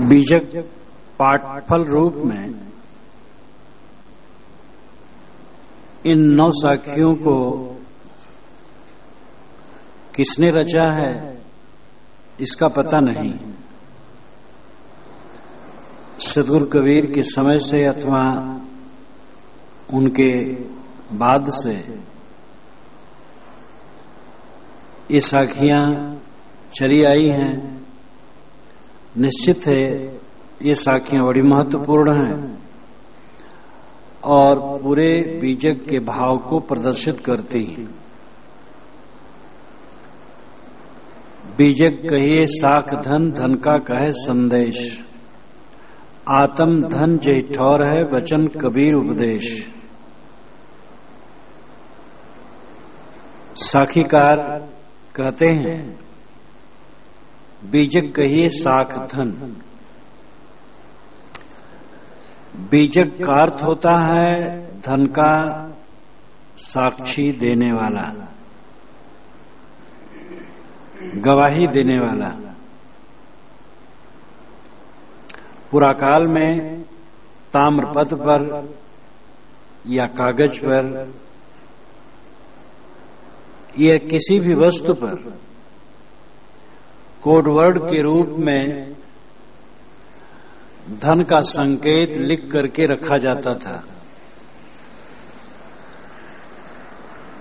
बीजक पाठफल रूप में इन 9 साखियों को किसने रचा है इसका पता नहीं। सद्गुरु कबीर के समय से अथवा उनके बाद से ये साखियां चली आई हैं। निश्चित है ये साखियां बड़ी महत्वपूर्ण हैं और पूरे बीजक के भाव को प्रदर्शित करती हैं। बीजक कहिए साख धन, धन का कहे संदेश, आत्म धन जय ठौर है, वचन कबीर उपदेश। साखीकार कहते हैं बीजक कहिए साख धन। बीजक का अर्थ होता है धन का साक्षी देने वाला, गवाही देने वाला। पुराकाल में ताम्रपत्र पर या कागज पर या किसी भी वस्तु पर कोडवर्ड के रूप में धन का संकेत लिख करके रखा जाता था,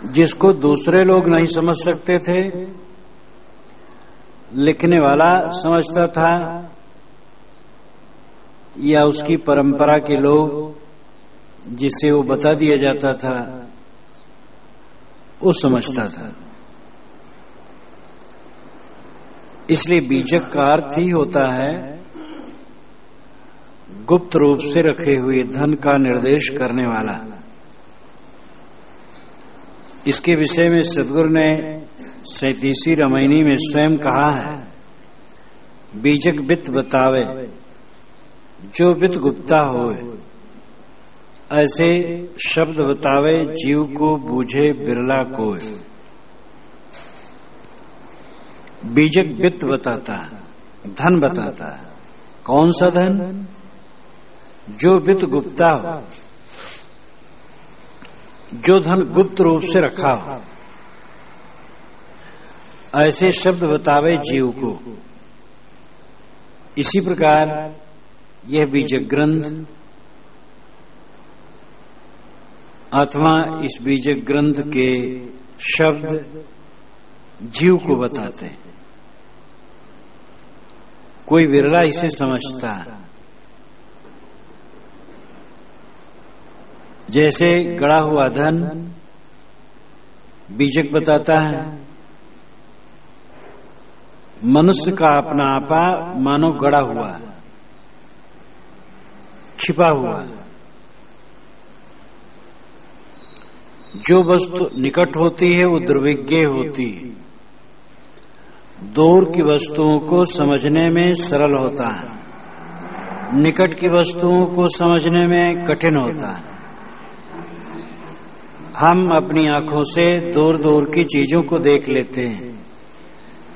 जिसको दूसरे लोग नहीं समझ सकते थे, लिखने वाला समझता था या उसकी परंपरा के लोग जिसे वो बता दिया जाता था वो समझता था। इसलिए बीजक का अर्थ ही होता है गुप्त रूप से रखे हुए धन का निर्देश करने वाला। इसके विषय में सद्गुरु ने 37वीं रामायणी में स्वयं कहा है, बीजक बित बतावे जो बित गुप्ता होए, ऐसे शब्द बतावे जीव को बूझे बिरला कोय। बीजक बित बताता है, धन बताता है। कौन सा धन? जो बित गुप्ता हो, जो धन गुप्त रूप से रखा हो, ऐसे शब्द बतावे जीव को। इसी प्रकार यह बीजक ग्रंथ अथवा इस बीजक ग्रंथ के शब्द जीव को बताते हैं। कोई विरला इसे समझता है। जैसे गड़ा हुआ धन बीजक बताता है, मनुष्य का अपना आपा मानो गड़ा हुआ है, छिपा हुआ है। जो वस्तु निकट होती है वो दुर्विज्ञ होती है, दूर की वस्तुओं को समझने में सरल होता है, निकट की वस्तुओं को समझने में कठिन होता है। हम अपनी आंखों से दूर दूर की चीजों को देख लेते हैं,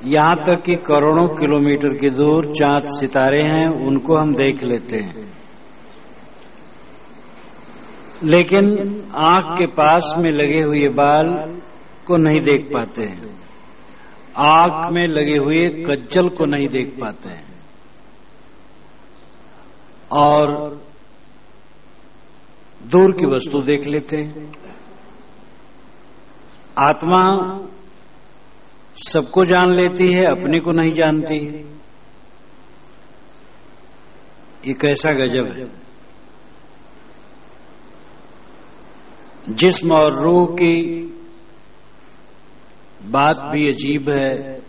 यहां तक कि करोड़ों किलोमीटर की दूर चांद सितारे हैं उनको हम देख लेते हैं, लेकिन आंख के पास में लगे हुए बाल को नहीं देख पाते हैं, आंख में लगे हुए कज्जल को नहीं देख पाते हैं। और दूर की वस्तु देख लेते हैं। आत्मा सबको जान लेती है, अपने को नहीं जानती है। ये कैसा गजब है। जिस्म और रूह की बात भी अजीब है।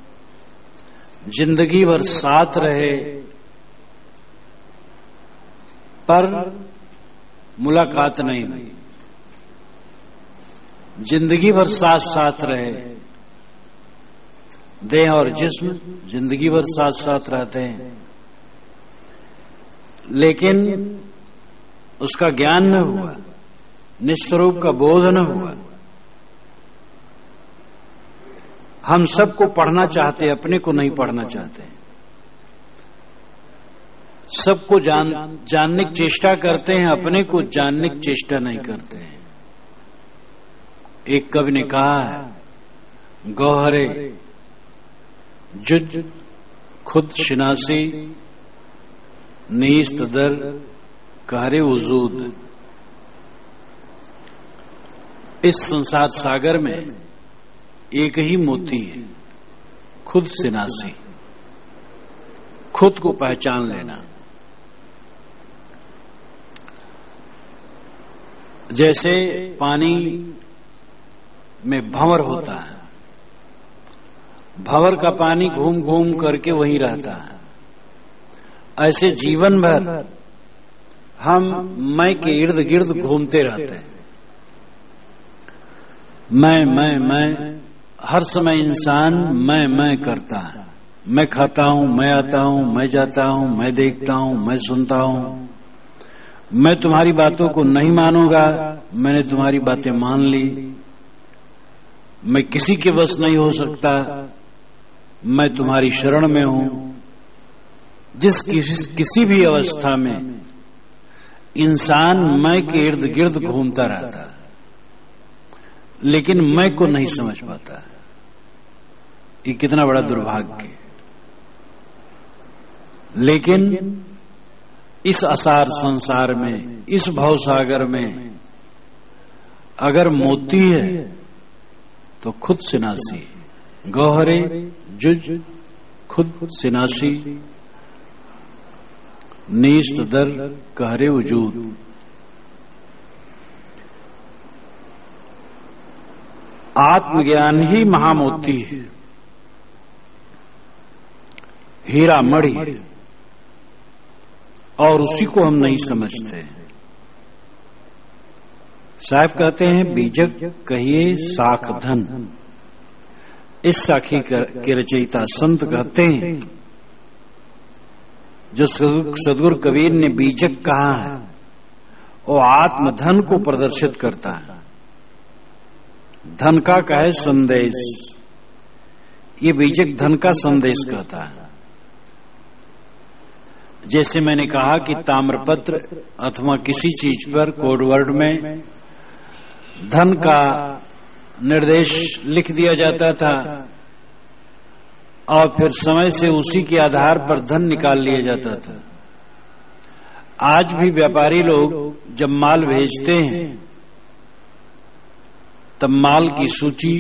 जिंदगी भर साथ रहे पर मुलाकात नहीं हुई, जिंदगी भर साथ साथ रहे। देह और जिस्म जिंदगी भर साथ साथ रहते हैं, लेकिन उसका ज्ञान न हुआ, निस्वरूप का बोध न हुआ। हम सबको पढ़ना चाहते, अपने को नहीं पढ़ना चाहते। सबको जानने की चेष्टा करते हैं, अपने को जानने की चेष्टा नहीं करते हैं। एक कवि ने कहा है, गौहरे जुज खुद शिनासी नीस्त दर कहरे वजूद। इस संसार सागर में एक ही मोती है, खुद शिनासी, खुद को पहचान लेना। जैसे पानी में भंवर होता है, भंवर का पानी घूम घूम करके वहीं रहता है, ऐसे जीवन भर हम मैं के इर्द गिर्द घूमते रहते हैं। मैं हर समय इंसान मैं करता है। मैं खाता हूं, मैं आता हूं, मैं जाता हूं, मैं देखता हूं, मैं सुनता हूं, मैं तुम्हारी बातों को नहीं मानूंगा, मैंने तुम्हारी बातें मान ली, मैं किसी के बस नहीं हो सकता, मैं तुम्हारी शरण में हूं। किसी भी अवस्था में इंसान मैं के इर्द गिर्द घूमता रहता है, लेकिन मैं को नहीं समझ पाता है। ये कितना बड़ा दुर्भाग्य है। लेकिन इस असार संसार में, इस भवसागर में अगर मोती है तो खुद सिनासी, गौहरे जुज खुद सिनासी नीस्त दर कहरे वजूद। आत्मज्ञान ही महामोती है, हीरा मणि है, और उसी को हम नहीं समझते। साहब कहते हैं, बीजक कहिए साख धन। इस साखी के रचयिता संत कहते हैं, जो सदगुरु कबीर ने बीजक कहा है वो आत्मधन को प्रदर्शित करता है। धन का कहे संदेश, ये बीजक धन का संदेश कहता है। जैसे मैंने कहा कि ताम्रपत्र अथवा किसी चीज पर कोडवर्ड में धन का निर्देश लिख दिया जाता था और फिर समय से उसी के आधार पर धन निकाल लिया जाता था। आज भी व्यापारी लोग जब माल भेजते हैं तब माल की सूची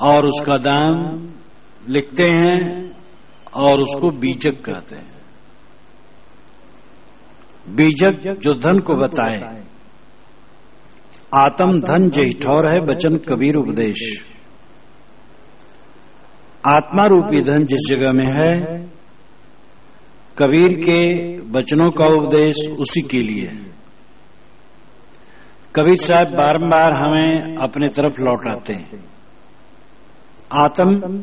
और उसका दाम लिखते हैं और उसको बीजक कहते हैं। बीजक जो धन को बताए। आत्म धन जय ठौर है बचन कबीर उपदेश। आत्मा रूपी धन जिस जगह में है, कबीर के वचनों का उपदेश उसी के लिए है। कबीर साहब बारंबार हमें अपने तरफ लौटाते हैं। आत्म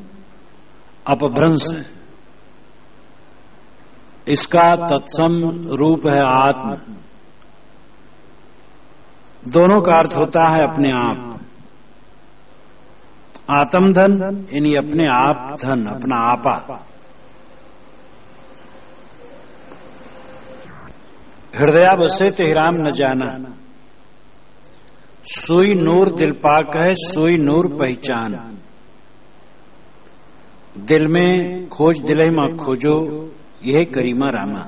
अपभ्रंश है, इसका तत्सम रूप है आत्म। दोनों का अर्थ होता है अपने आप। आत्म धन यानी अपने आप धन, अपना आपा। हृदया बसे तेहराम न जाना, सोई नूर दिल पाक है, सोई नूर पहचान। दिल में खोज दिले में खोजो, यह करीमा रामा।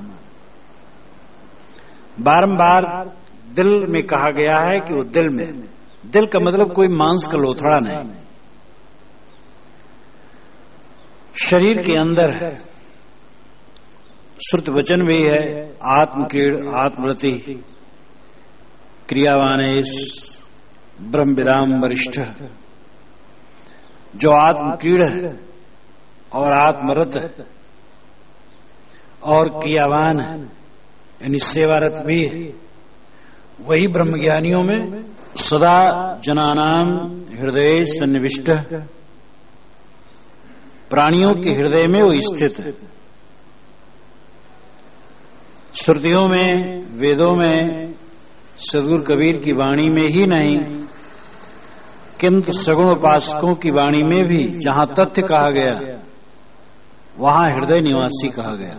बारंबार दिल में कहा गया है कि वो दिल में, दिल का मतलब कोई मांस का लोथड़ा नहीं, शरीर के अंदर है। श्रुत वचन भी है, आत्मकीड़ आत्मरति क्रियावानेश ब्रह्म विदाम वरिष्ठ। जो आत्मकीड़ है और आत्मरत है और क्रियावान है यानी सेवारत भी है, वही ब्रह्मज्ञानियों में सदा जनानाम हृदय सन्निविष्ट। प्राणियों के हृदय में वो स्थित है। श्रुतियों में, वेदों में, सदगुरु कबीर की वाणी में ही नहीं किंतु सगुण उपासकों की वाणी में भी जहां तथ्य कहा गया वहां हृदय निवासी कहा गया।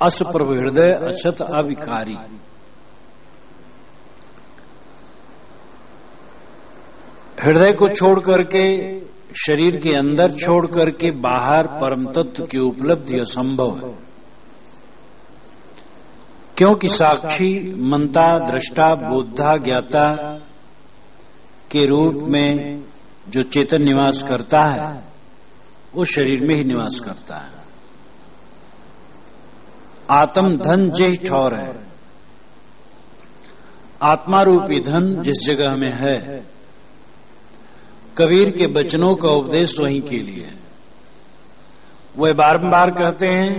अस प्रभु हृदय अछत अविकारी। हृदय को छोड़ करके, शरीर के अंदर छोड़ करके बाहर परम तत्व की उपलब्धि असंभव है, क्योंकि साक्षी, मंता, दृष्टा, बोधा, ज्ञाता के रूप में जो चेतन निवास करता है वो शरीर में ही निवास करता है। आत्म धन जे ठौर है। आत्मा रूपी धन जिस जगह में है, कबीर के वचनों का उपदेश वहीं के लिए। वह बारंबार कहते हैं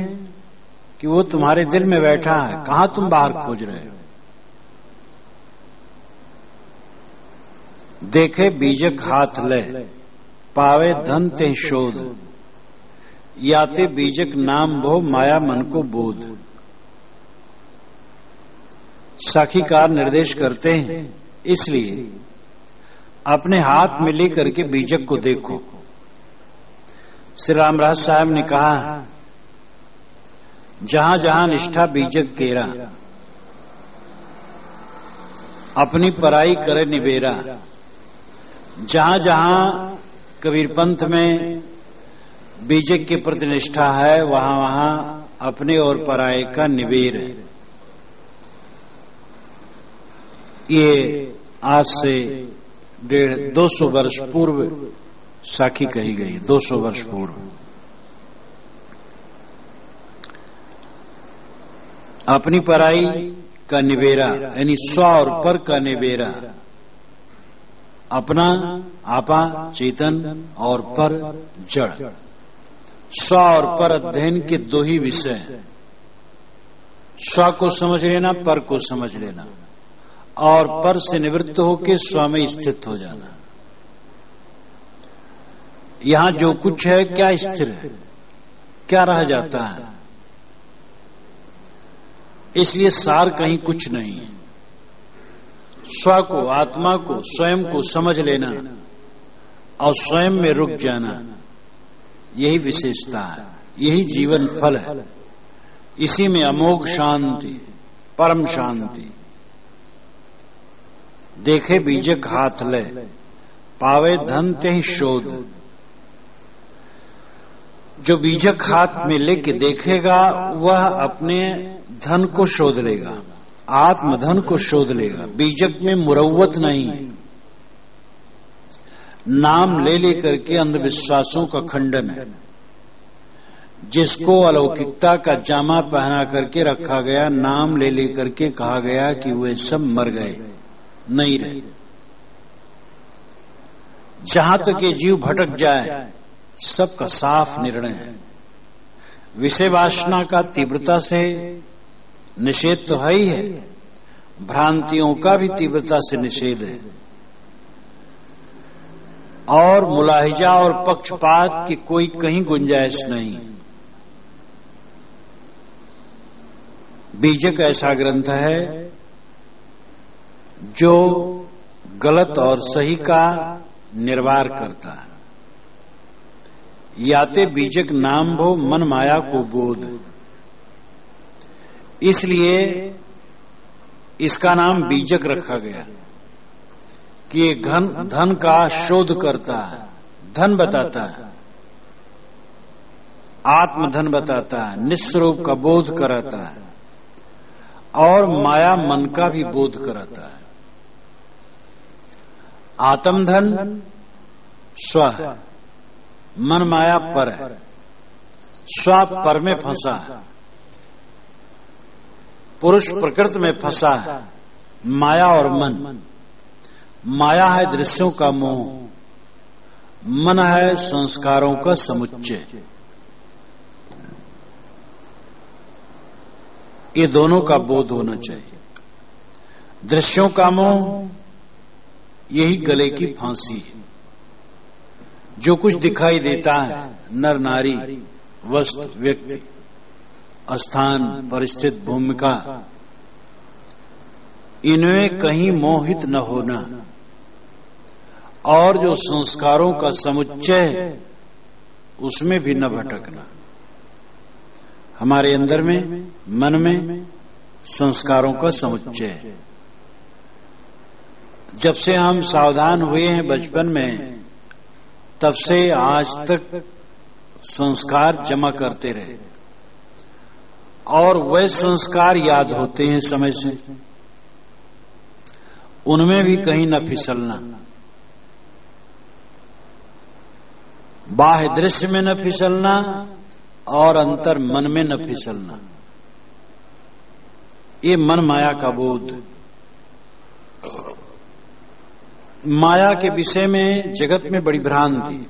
कि वो तुम्हारे दिल में बैठा है, कहां तुम बाहर खोज रहे हो। देखे बीजक हाथ ले, पावे धन ते शोध, याते बीजक नाम भो, माया मन को बोध। साखीकार निर्देश करते हैं, इसलिए अपने हाथ में लेकर के बीजक को देखो। श्री रामराज साहब ने कहा, जहां जहां निष्ठा बीजक केरा, अपनी पराई करे निबेरा। जहां जहां कबीर पंथ में बीजक के प्रति निष्ठा है, वहां वहां अपने और पराये का निबेर है। ये आज से 200 वर्ष पूर्व साखी कही गई, 200 वर्ष पूर्व। अपनी पराई का निबेरा, यानी स्व और पर का निबेरा। अपना आपा चेतन और पर जड़। स्व और पर अध्ययन के दो ही विषय हैं। स्व को समझ लेना, पर को समझ लेना, और पर से निवृत्त होकर स्व में स्थित हो जाना। यहां जो कुछ है क्या स्थिर है, क्या रह जाता है। इसलिए सार कहीं कुछ नहीं है। स्व को, आत्मा को, स्वयं को समझ लेना और स्वयं में रुक जाना, यही विशेषता है, यही जीवन फल है। इसी में अमोघ शांति, परम शांति। देखे बीजक हाथ ले, पावे धन ते शोध। जो बीजक हाथ में लेके देखेगा वह अपने धन को शोध लेगा, आत्मधन को शोध लेगा। बीजक में मुरव्वत नहीं है। नाम ले लेकर के अंधविश्वासों का खंडन है। जिसको अलौकिकता का जामा पहना करके रखा गया, नाम ले लेकर के कहा गया कि वे सब मर गए, नहीं रहे। जहां तक ये जीव भटक जाए, सबका साफ निर्णय है। विषय वासना का तीव्रता से निषेध तो है ही है, भ्रांतियों का भी तीव्रता से निषेध है। और मुलाहिजा और पक्षपात की कोई कहीं गुंजाइश नहीं। बीजक ऐसा ग्रंथ है जो गलत और सही का निर्वार करता है। याते बीजक नाम भो, मन माया को बोध। इसलिए इसका नाम बीजक रखा गया कि ये धन का शोध करता है, धन बताता है, आत्मधन बताता है, निस्वरूप का बोध कराता है और माया मन का भी बोध कराता है। आत्मधन स्व है, मन माया पर है। स्व पर में फंसा है, पुरुष प्रकृति में फंसा है। माया और मन, माया है दृश्यों का मोह, मन है संस्कारों का समुच्चय। ये दोनों का बोध होना चाहिए। दृश्यों का मोह यही गले की फांसी है। जो कुछ दिखाई देता है, नर नारी, वस्तु, व्यक्ति, स्थान, परिस्थिति, भूमिका, इनमें कहीं मोहित न होना और जो संस्कारों का समुच्चय उसमें भी न भटकना। हमारे अंदर में, मन में संस्कारों का समुच्चय है। जब से हम सावधान हुए हैं बचपन में, तब से आज तक संस्कार जमा करते रहे और वह संस्कार याद होते हैं समय से। उनमें भी कहीं न फिसलना, बाह्य दृश्य में न फिसलना और अंतर मन में न फिसलना। ये मन माया का बोध। माया के विषय में जगत में बड़ी भ्रांति।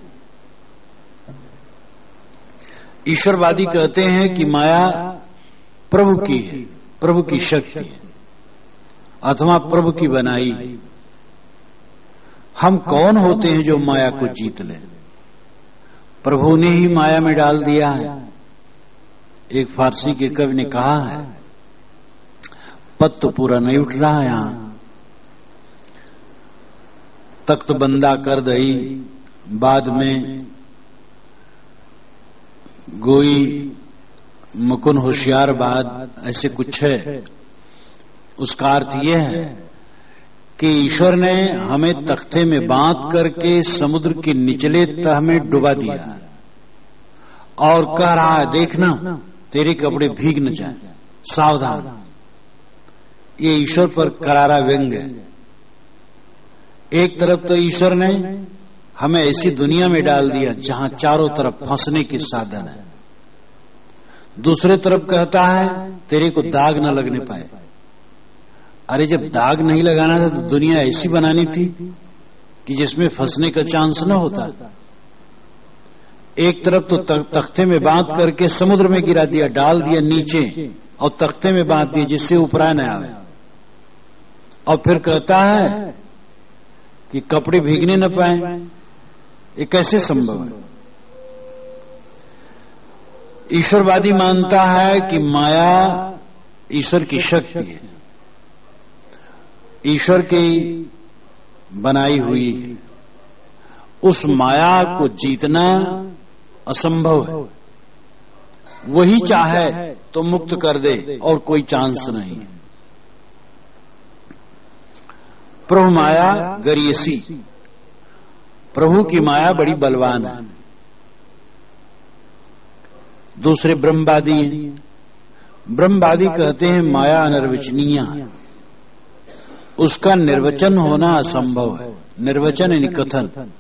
ईश्वरवादी कहते हैं कि माया प्रभु की है, प्रभु की शक्ति है अथवा प्रभु की बनाई। हम कौन होते हैं जो माया को जीत लें? प्रभु ने ही माया में डाल दिया है। एक फारसी के कवि ने कहा है, पद तो पूरा नहीं उठ रहा है यहां, तख्त बंदा कर दई बाद में गोई मुकुन होशियार बाद, ऐसे कुछ है। उसका अर्थ यह है कि ईश्वर ने हमें तख्ते में बांध करके समुद्र के निचले तह में डुबा दिया और कह रहा है, देखना तेरे कपड़े भीग न जाए, सावधान। ये ईश्वर पर करारा व्यंग है। एक तरफ तो ईश्वर ने हमें ऐसी दुनिया में डाल दिया जहां चारों तरफ फंसने के साधन है, दूसरे तरफ कहता है तेरे को दाग न लगने पाए। अरे जब दाग नहीं लगाना था तो दुनिया ऐसी बनानी थी कि जिसमें फंसने का चांस न होता। एक तरफ तो तख्ते में बांध करके समुद्र में गिरा दिया, डाल दिया नीचे और तख्ते में बांध दिया जिससे ऊपरा न आवे, और फिर कहता है कि कपड़े भीगने न पाए। ये कैसे संभव है? ईश्वरवादी मानता है कि माया ईश्वर की शक्ति है, ईश्वर की बनाई हुई है। उस माया को जीतना असंभव है। वही चाहे तो मुक्त कर दे और कोई चांस नहीं है। प्रभु माया गरियसी, प्रभु की माया बड़ी बलवान है। दूसरे ब्रह्मवादी हैं। ब्रह्मवादी कहते हैं माया अनिर्वचनीय है, उसका निर्वचन होना असंभव है। निर्वचन यानी कथन।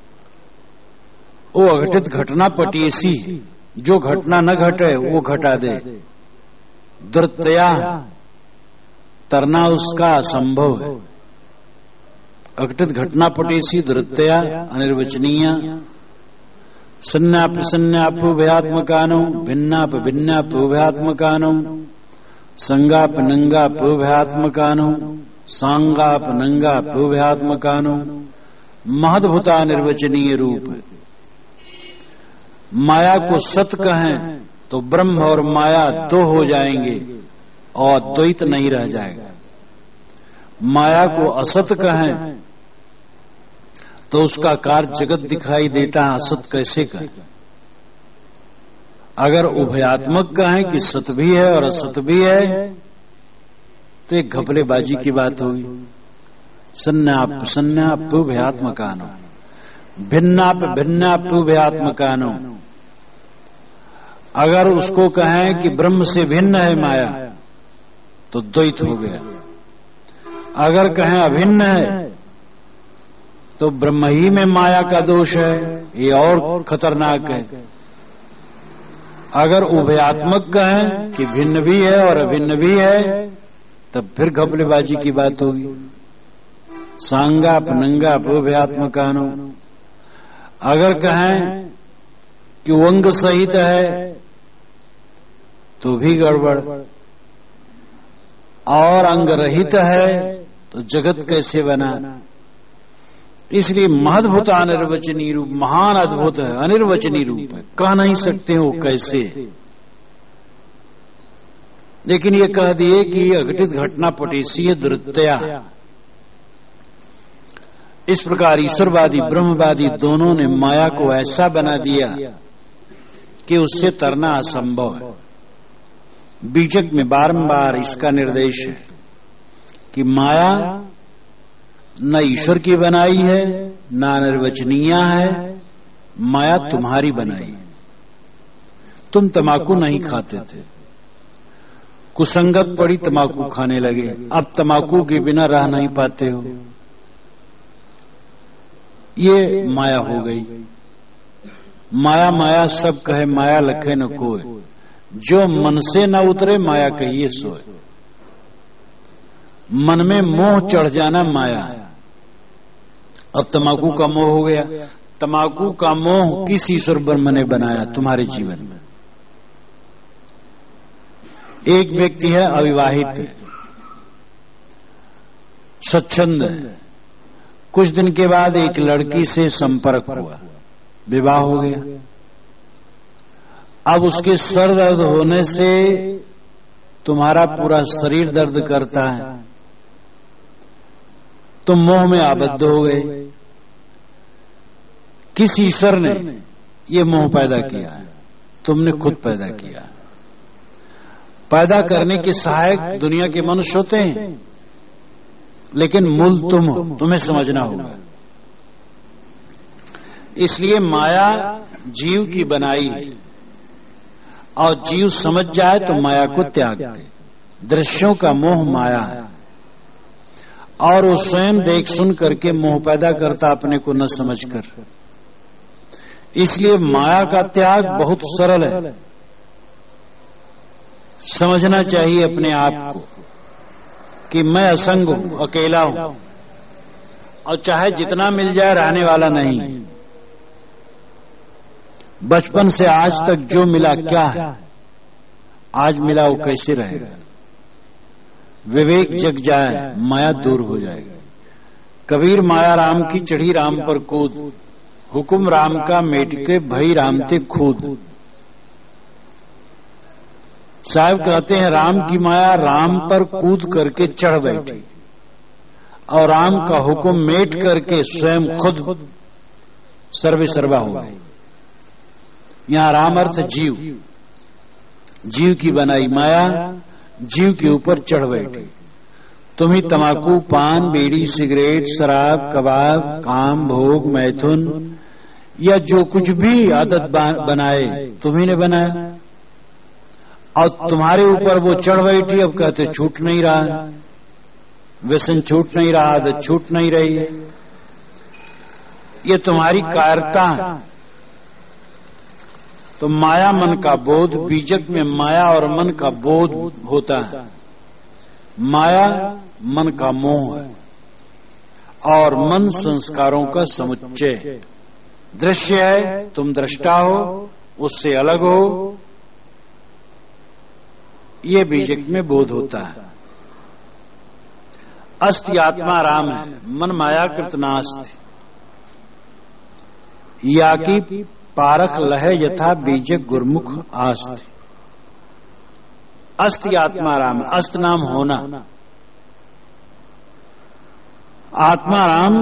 वो अघटित घटना पटियसी, जो घटना न घटे वो घटा दे। दुर्तया तरना उसका असंभव है। अघटित घटना पटेसी, दुर्तया, अनिर्वचनीय। सन्नाप सन्नाप उभयात्मकानो, भिन्नाप भिन्नाप उभयात्मकानो, संगाप नंगाप उभयात्मकानो, सांगाप नंगाप उभयात्मकानो। महद्भुता निर्वचनीय रूप। माया को सत कहें तो ब्रह्म और माया दो हो जाएंगे और द्वैत नहीं रह जाएगा। माया को असत कहें तो उसका कार्य जगत दिखाई देता है, असत कैसे कहें? अगर उभयात्मक कहें कि सत भी है और असत भी है तो एक घपलेबाजी की बात होगी। सन्नाप सन्नाप उभयात्मकानो, भिन्नाप भिन्नाप उभयात्मकानो। अगर उसको कहें कि ब्रह्म से भिन्न है माया तो द्वैत हो गया। अगर कहें अभिन्न है तो ब्रह्म ही में माया का दोष है, ये और खतरनाक है। अगर उभयात्मक कहें कि भिन्न भी है और अभिन्न भी है तब फिर घपलेबाजी की बात होगी। सांगाप नंगाप उभयात्मकानो। अगर कहें कि वंग सहित है तो भी गड़बड़, और अंग रहित है तो जगत कैसे बना? इसलिए महद्भुत अनिर्वचनीय रूप, महान अद्भुत है, अनिर्वचनीय रूप है, कह नहीं सकते वो कैसे। लेकिन ये कह दिए कि अघटित घटना पटेसी है, दुर्तया। इस प्रकार ईश्वरवादी ब्रह्मवादी दोनों ने माया को ऐसा बना दिया कि उससे तरना असंभव है। बीजक में बारंबार इसका निर्देश है कि माया न ईश्वर की बनाई है, न निर्वचनीय है, माया तुम्हारी बनाई है। तुम तमाकू नहीं खाते थे, कुसंगत पड़ी तमाकू खाने लगे, अब तमाकू के बिना रह नहीं पाते हो। ये माया हो गई। माया माया सब कहे, माया लखे न कोय, जो मन से न उतरे माया कहिए सोए। मन में मोह चढ़ जाना माया है। अब तमाकू का मोह हो गया। तमाकू का मोह किस ईश्वर ब्रह्म ने बनाया तुम्हारे जीवन में? एक व्यक्ति है अविवाहित, स्वच्छंद है, कुछ दिन के बाद एक लड़की से संपर्क हुआ, विवाह हो गया। अब उसके सर दर्द होने से तुम्हारा पूरा शरीर दर्द करता है, तुम मोह में आबद्ध हो गए। किस ईश्वर ने ये मोह पैदा किया है? तुमने खुद पैदा किया। पैदा करने के सहायक दुनिया के मनुष्य होते हैं, लेकिन मूल तुम हो, तुम्हें समझना होगा। इसलिए माया जीव की बनाई है, और जीव समझ जाए तो माया को त्याग दे। दृश्यों का मोह माया है, और वो स्वयं देख सुन करके मोह पैदा करता अपने को न समझकर। इसलिए माया का त्याग बहुत सरल है। समझना चाहिए अपने आप को कि मैं असंग हूं, अकेला हूं, और चाहे जितना मिल जाए रहने वाला नहीं। बचपन से आज तक जो मिला क्या है, आज मिला वो कैसे रहेगा? विवेक जग जाए, माया दूर हो जाएगी। कबीर माया राम की चढ़ी राम पर कूद, हुकुम राम का मेट के भई राम ते खूद। साहब कहते हैं राम की माया राम पर कूद करके चढ़ बैठी, और राम का हुक्म मेट करके स्वयं खुद सर्वे सर्वा हो गई। यहां राम अर्थ जीव, जीव की बनाई माया जीव के ऊपर चढ़ बैठी। तुम्ही तमाकू, पान, बीड़ी, सिगरेट, शराब, कबाब, काम, भोग, मैथुन या जो कुछ भी आदत बनाए तुम्ही ने बनाया, और तुम्हारे ऊपर वो चढ़ बैठी। अब कहते छूट नहीं रहा, व्यसन छूट नहीं रहा, आदत छूट नहीं रही है। ये तुम्हारी कायरता है। तो माया मन का बोध, बीजक में माया और मन का बोध होता है। माया मन का मोह है, और मन संस्कारों का समुच्चय। दृश्य है, तुम दृष्टा हो, उससे अलग हो, ये बीजक में बोध होता है। अस्ति आत्मा राम है, मन मायाकृत नास्ति। या की पारख लहे यथा बीजक गुरमुख आस्ति। अस्ति आत्मा राम, अस्त नाम होना। आत्मा राम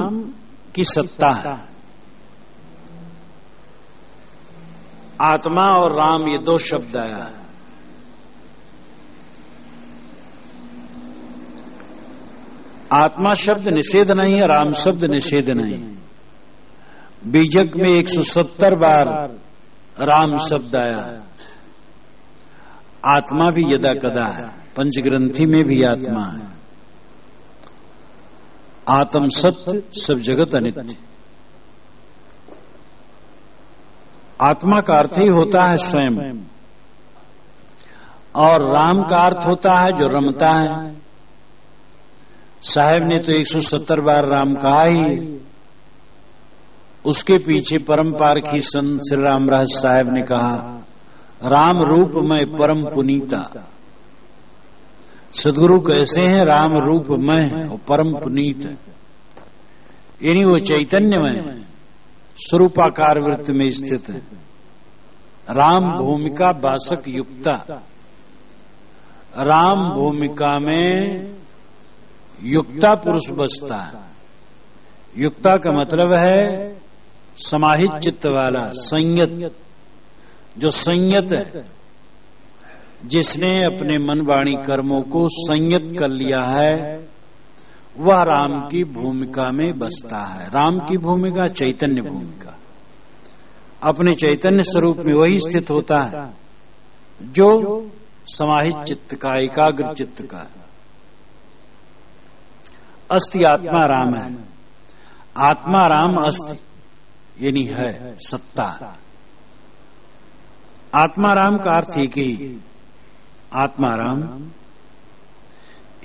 की सत्ता है। आत्मा और राम ये दो शब्द आया है। आत्मा शब्द निषेध नहीं है, राम शब्द निषेध नहीं। बीजक में 170 बार राम शब्द आया है। आत्मा भी यदा कदा है, पंचग्रंथि में भी आत्मा है। आत्म सत्य, सब जगत अनित्य। आत्मा का अर्थ ही होता है स्वयं, और राम का अर्थ होता है जो रमता है। साहब ने तो 170 बार राम कहा ही। उसके पीछे परम पारखी संत श्री राम रहस्य साहब ने कहा, राम रूप में परम पुनीता। सदगुरु कैसे हैं? राम रूप में और परम पुनीत है, यानी वो चैतन्य में स्वरूपाकार वृत्त में स्थित है। राम भूमिका बासक युक्ता। राम भूमिका में युक्ता पुरुष बसता है। युक्ता का मतलब है समाहित चित्त वाला, संयत। जो संयत है जिसने अपने मन वाणी कर्मों को संयत कर लिया है वह राम की भूमिका में बसता है। राम की भूमिका चैतन्य भूमिका, अपने चैतन्य स्वरूप में वही स्थित होता है जो समाहित चित्त का, एकाग्र चित्त का। अस्ति आत्मा राम है, आत्मा राम अस्ति यानी है, सत्ता। आत्मा राम का अर्थ है कि आत्मा राम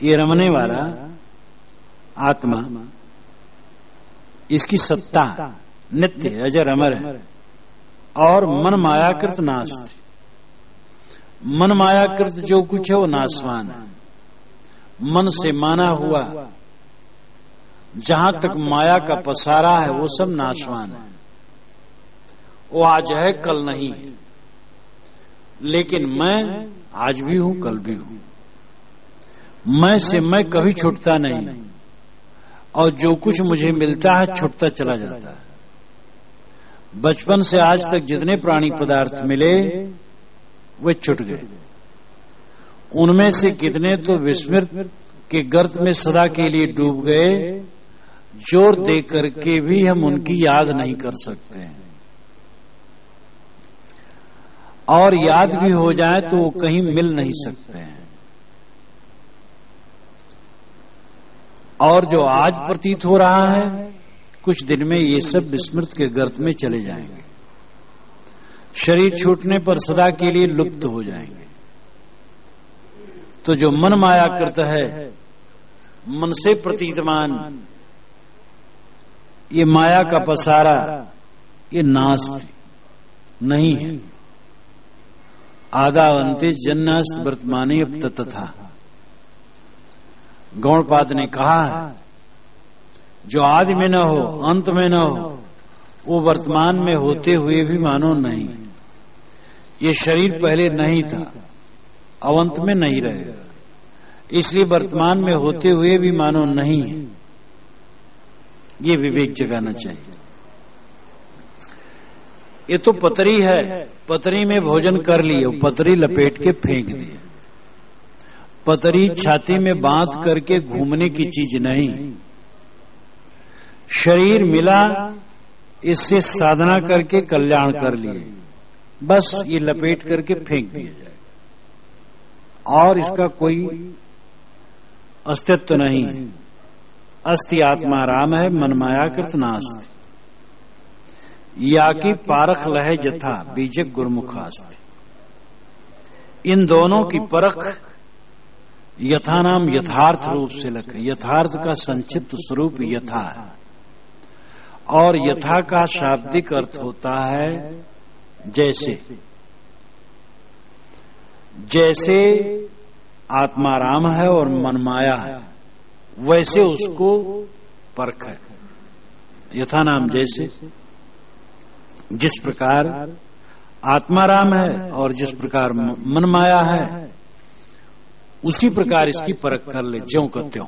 ये रमने वाला आत्मा, इसकी सत्ता नित्य अजर अमर है और मन मायाकृत नास्ति। मन मायाकृत जो कुछ है वो नाशवान है। मन से माना हुआ जहां तक माया का पसारा है वो सब नाशवान है। वो आज है कल नहीं है, लेकिन मैं आज भी हूं कल भी हूं। मैं से मैं कभी छूटता नहीं और जो कुछ मुझे मिलता है छूटता चला जाता है। बचपन से आज तक जितने प्राणी पदार्थ मिले वे छूट गए। उनमें से कितने तो विस्मृत के गर्त में सदा के लिए डूब गए, जोर दे करके भी हम उनकी याद नहीं कर सकते हैं। और याद भी हो जाए तो वो कहीं मिल नहीं सकते हैं। और जो आज प्रतीत हो रहा है कुछ दिन में ये सब विस्मृत के गर्त में चले जाएंगे। शरीर छूटने पर सदा के लिए लुप्त हो जाएंगे। तो जो मन माया कृत है, मन से प्रतीतमान ये माया का पसारा, ये नास्ति नहीं है। आदावंते जन्नास्त वर्तमाने अब तथा गौणपाद ने कहा है जो आदि में न हो, अंत में न हो, वो वर्तमान में होते हुए भी मानो नहीं। ये शरीर पहले नहीं था, अवंत में नहीं रहेगा, इसलिए वर्तमान में होते हुए भी मानो नहीं है। ये विवेक जगाना चाहिए। ये तो पतरी है, पतरी में भोजन कर लिए, पतरी लपेट के फेंक दिए। पतरी छाती में बांध करके घूमने की चीज नहीं। शरीर मिला, इससे साधना करके कल्याण कर लिए, बस ये लपेट करके फेंक दिया जाए और इसका कोई अस्तित्व नहीं है। अस्ति आत्मा राम है, मन मायाकृत नास्ति। या की पारख लहे जथा बीजक गुरुमुखास्ति। इन दोनों की परख यथा नाम यथार्थ रूप से लखे। यथार्थ का संक्षिप्त स्वरूप यथा है और यथा का शाब्दिक अर्थ होता है जैसे। जैसे आत्मा राम है और मन माया है, वैसे उसको परख है। यथा नाम जैसे, जिस प्रकार आत्मा राम है और जिस प्रकार मन माया है, उसी प्रकार इसकी परख कर ले, ज्यों का त्यों।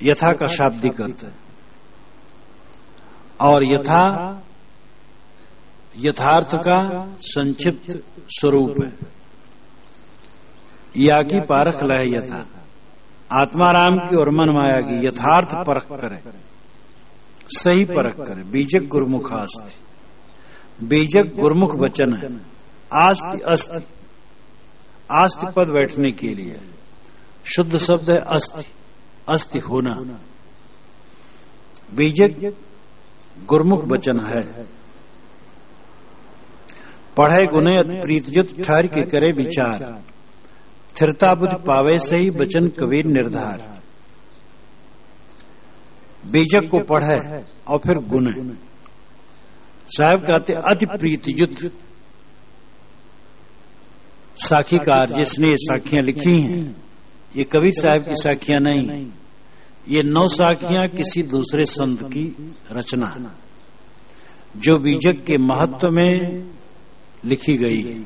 यथा का शाब्दिक अर्थ है और यथा यथार्थ का संक्षिप्त स्वरूप है। या की पारख लय यथा, आत्मा राम की और मन माया की यथार्थ परख करे, सही परख करे। बीजक गुरुमुख आस्ति। बीजक गुरुमुख वचन है। आस्ति अस्ति, आस्ति पद बैठने के लिए शुद्ध शब्द है अस्ति, अस्ति होना। बीजक गुरुमुख वचन है। पढ़े गुने प्रीतजुत ठहर के करे विचार, स्थिरता बुद्धि पावे सही वचन कबीर निर्धार। बीजक को पढ़े और फिर गुने। साहब कहते अति प्रीतियुत साखीकार, जिसने ये साखियां लिखी हैं, ये कबीर साहब की साखियां नहीं, ये 9 साखियां किसी दूसरे संत की रचना जो बीजक के महत्व में लिखी गई है।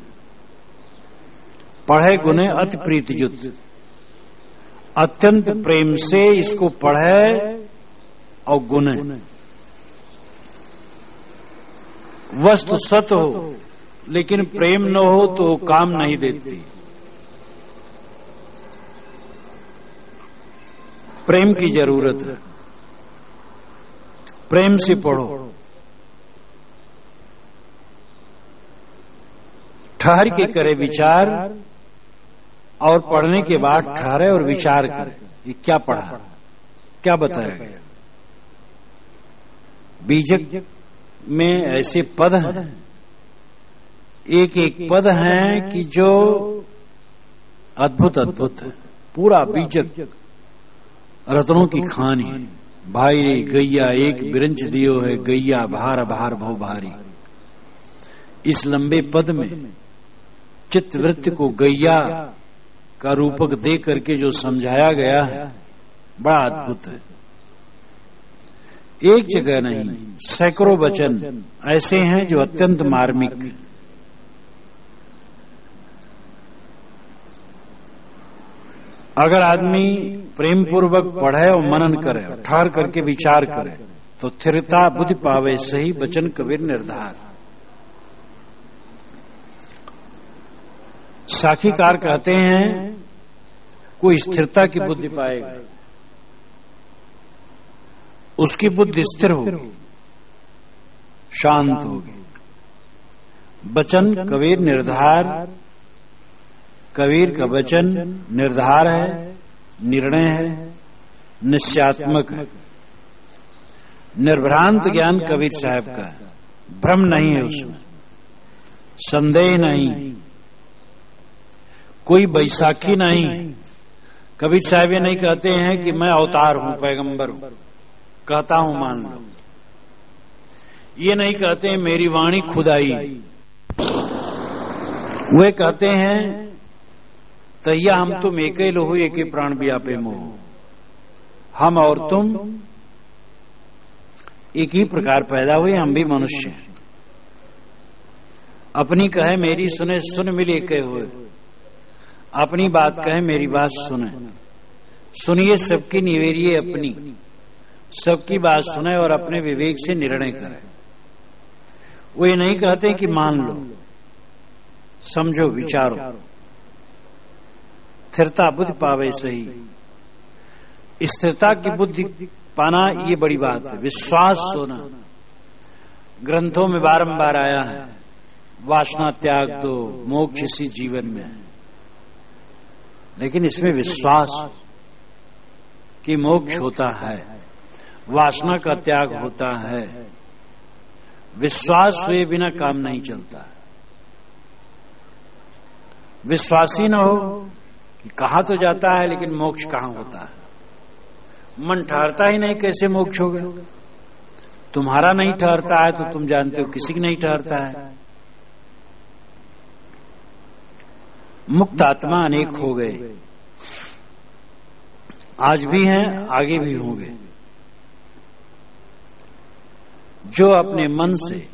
पढ़े गुने अति प्रीतियुत, अत्यंत प्रेम से इसको पढ़े और गुने। वस्तु सत हो लेकिन प्रेम न हो तो काम नहीं देती। प्रेम की जरूरत है। प्रेम से पढ़ो। ठहर के करे विचार, और पढ़ने के बाद ठहरे और विचार करे, ये क्या पढ़ा, क्या बताया गया। बीजक में ऐसे पद हैं, एक एक पद हैं कि जो अद्भुत अद्भुत है। पूरा बीजक रत्नों की खान है। भाई रे गैया एक बिरंच दियो है, गैया भार भार भव भारी। इस लंबे पद में चित्तवृत्ति को गैया का रूपक दे करके जो समझाया गया है, बड़ा अद्भुत है। एक जगह नहीं, सैकड़ों वचन ऐसे हैं जो अत्यंत मार्मिक। अगर आदमी प्रेम पूर्वक पढ़े और मनन करे, ठहर करके विचार करे, तो स्थिरता बुद्धि पावे, सही वचन कबीर निर्धार। साखीकार कहते हैं कोई स्थिरता की बुद्धि पाएगा, उसकी बुद्धि स्थिर होगी, शांत होगी। वचन कबीर निर्धार। कबीर का वचन निर्धार है, निर्णय है, निश्चयात्मक है। निर्भ्रांत ज्ञान कबीर साहब का है, भ्रम नहीं है उसमें, संदेह नहीं, कोई बैसाखी नहीं। कबीर साहब ये नहीं कहते हैं कि मैं अवतार हूं, पैगंबर हूं, कहता हूं मान लो। ये नहीं कहते हैं मेरी वाणी खुदाई। वे कहते हैं तैया हम तुम एक ही लोहो एक ही प्राण व्यापे मोह। हम और तुम एक ही प्रकार पैदा हुए, हम भी मनुष्य हैं। अपनी कहे मेरी सुने, सुन मिल एक हुए। अपनी बात कहे मेरी बात सुने। सुनिए सबकी निवेरिए अपनी, सबकी बात सुने और अपने विवेक से निर्णय करे। वो ये नहीं कहते कि मान लो, समझो, विचारो। स्थिरता बुद्धि पावे, सही। स्थिरता की बुद्धि पाना ये बड़ी बात है। विश्वास होना ग्रंथों में बारंबार आया है। वासना त्याग दो, मोक्ष इसी जीवन में है। लेकिन इसमें विश्वास कि मोक्ष होता है, वासना का त्याग होता है। विश्वास हुए बिना काम नहीं चलता। विश्वासी न हो कि कहा तो जाता है लेकिन मोक्ष कहां होता है। मन ठहरता ही नहीं, कैसे मोक्ष होगा। तुम्हारा नहीं ठहरता है तो तुम जानते हो किसी की नहीं ठहरता है। मुक्त आत्मा अनेक हो गए, आज भी हैं, आगे भी होंगे। जो अपने मन से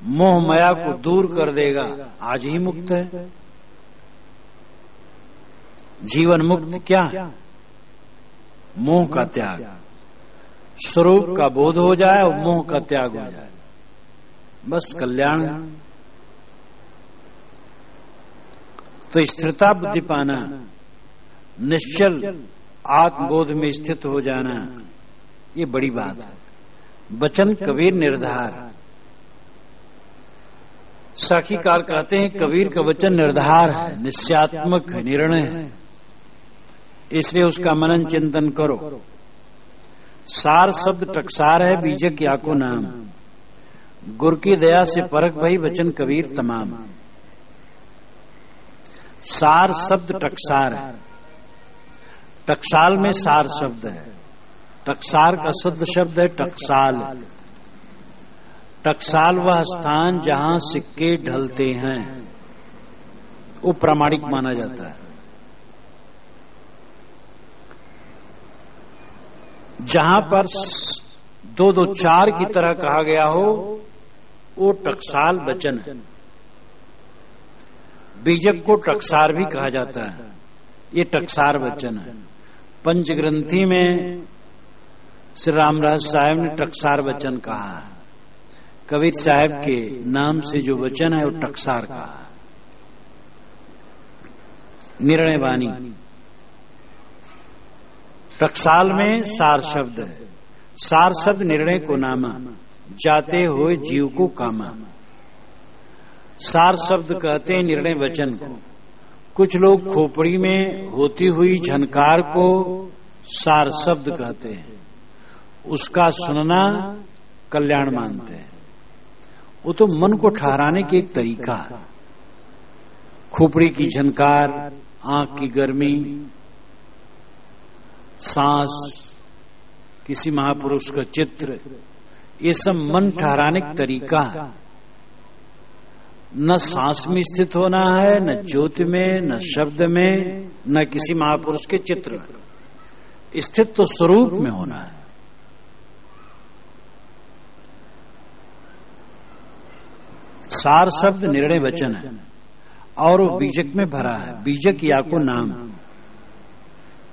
मोह माया को दूर कर देगा, आज ही मुक्त है। जीवन मुक्त क्या है? मोह का त्याग। स्वरूप का बोध हो जाए और मोह का त्याग हो जाए, बस कल्याण। तो स्थिरता बुद्धि पाना, निश्चल आत्मबोध में स्थित हो जाना, ये बड़ी बात है। वचन कबीर निर्धार। साखीकार कहते हैं कबीर का वचन निर्धार है, निश्चयात्मक है, निर्णय है। इसलिए उसका मनन चिंतन करो। सार शब्द टकसार है, बीजक या को नाम। गुर की दया से परख भई वचन कबीर तमाम। सार शब्द टकसार है। टकसाल में सार शब्द है। टकसार का शुद्ध शब्द है टकसाल। टकसाल वह स्थान जहां सिक्के ढलते हैं, वो प्रामाणिक माना जाता है। जहां पर 2-2-4 की तरह कहा गया हो, वो टकसाल वचन है। बीजक को टकसार भी कहा जाता है, ये टकसार वचन है। पंचग्रंथी में श्री राम रहस्य साहब ने टकसार वचन कहा है कबीर साहब के नाम से जो वचन है वो टकसार का है। निर्णय वाणी टकसाल में सार शब्द है। सार शब्द निर्णय को नामा, जाते हुए जीव को कामा। सार शब्द कहते हैं निर्णय वचन को। कुछ लोग खोपड़ी में होती हुई झनकार को सार शब्द कहते हैं, उसका सुनना कल्याण मानते हैं। वो तो मन को ठहराने की एक तरीका है। खोपड़ी की झनकार, आंख की गर्मी, सांस, किसी महापुरुष का चित्र, ये सब मन ठहराने का तरीका है। न सांस में स्थित होना है, न ज्योति में, न शब्द में, न किसी महापुरुष के चित्र में। स्थित तो स्वरूप में होना है। सार शब्द निर्णय वचन है और वो बीजक में भरा है। बीजक या को नाम,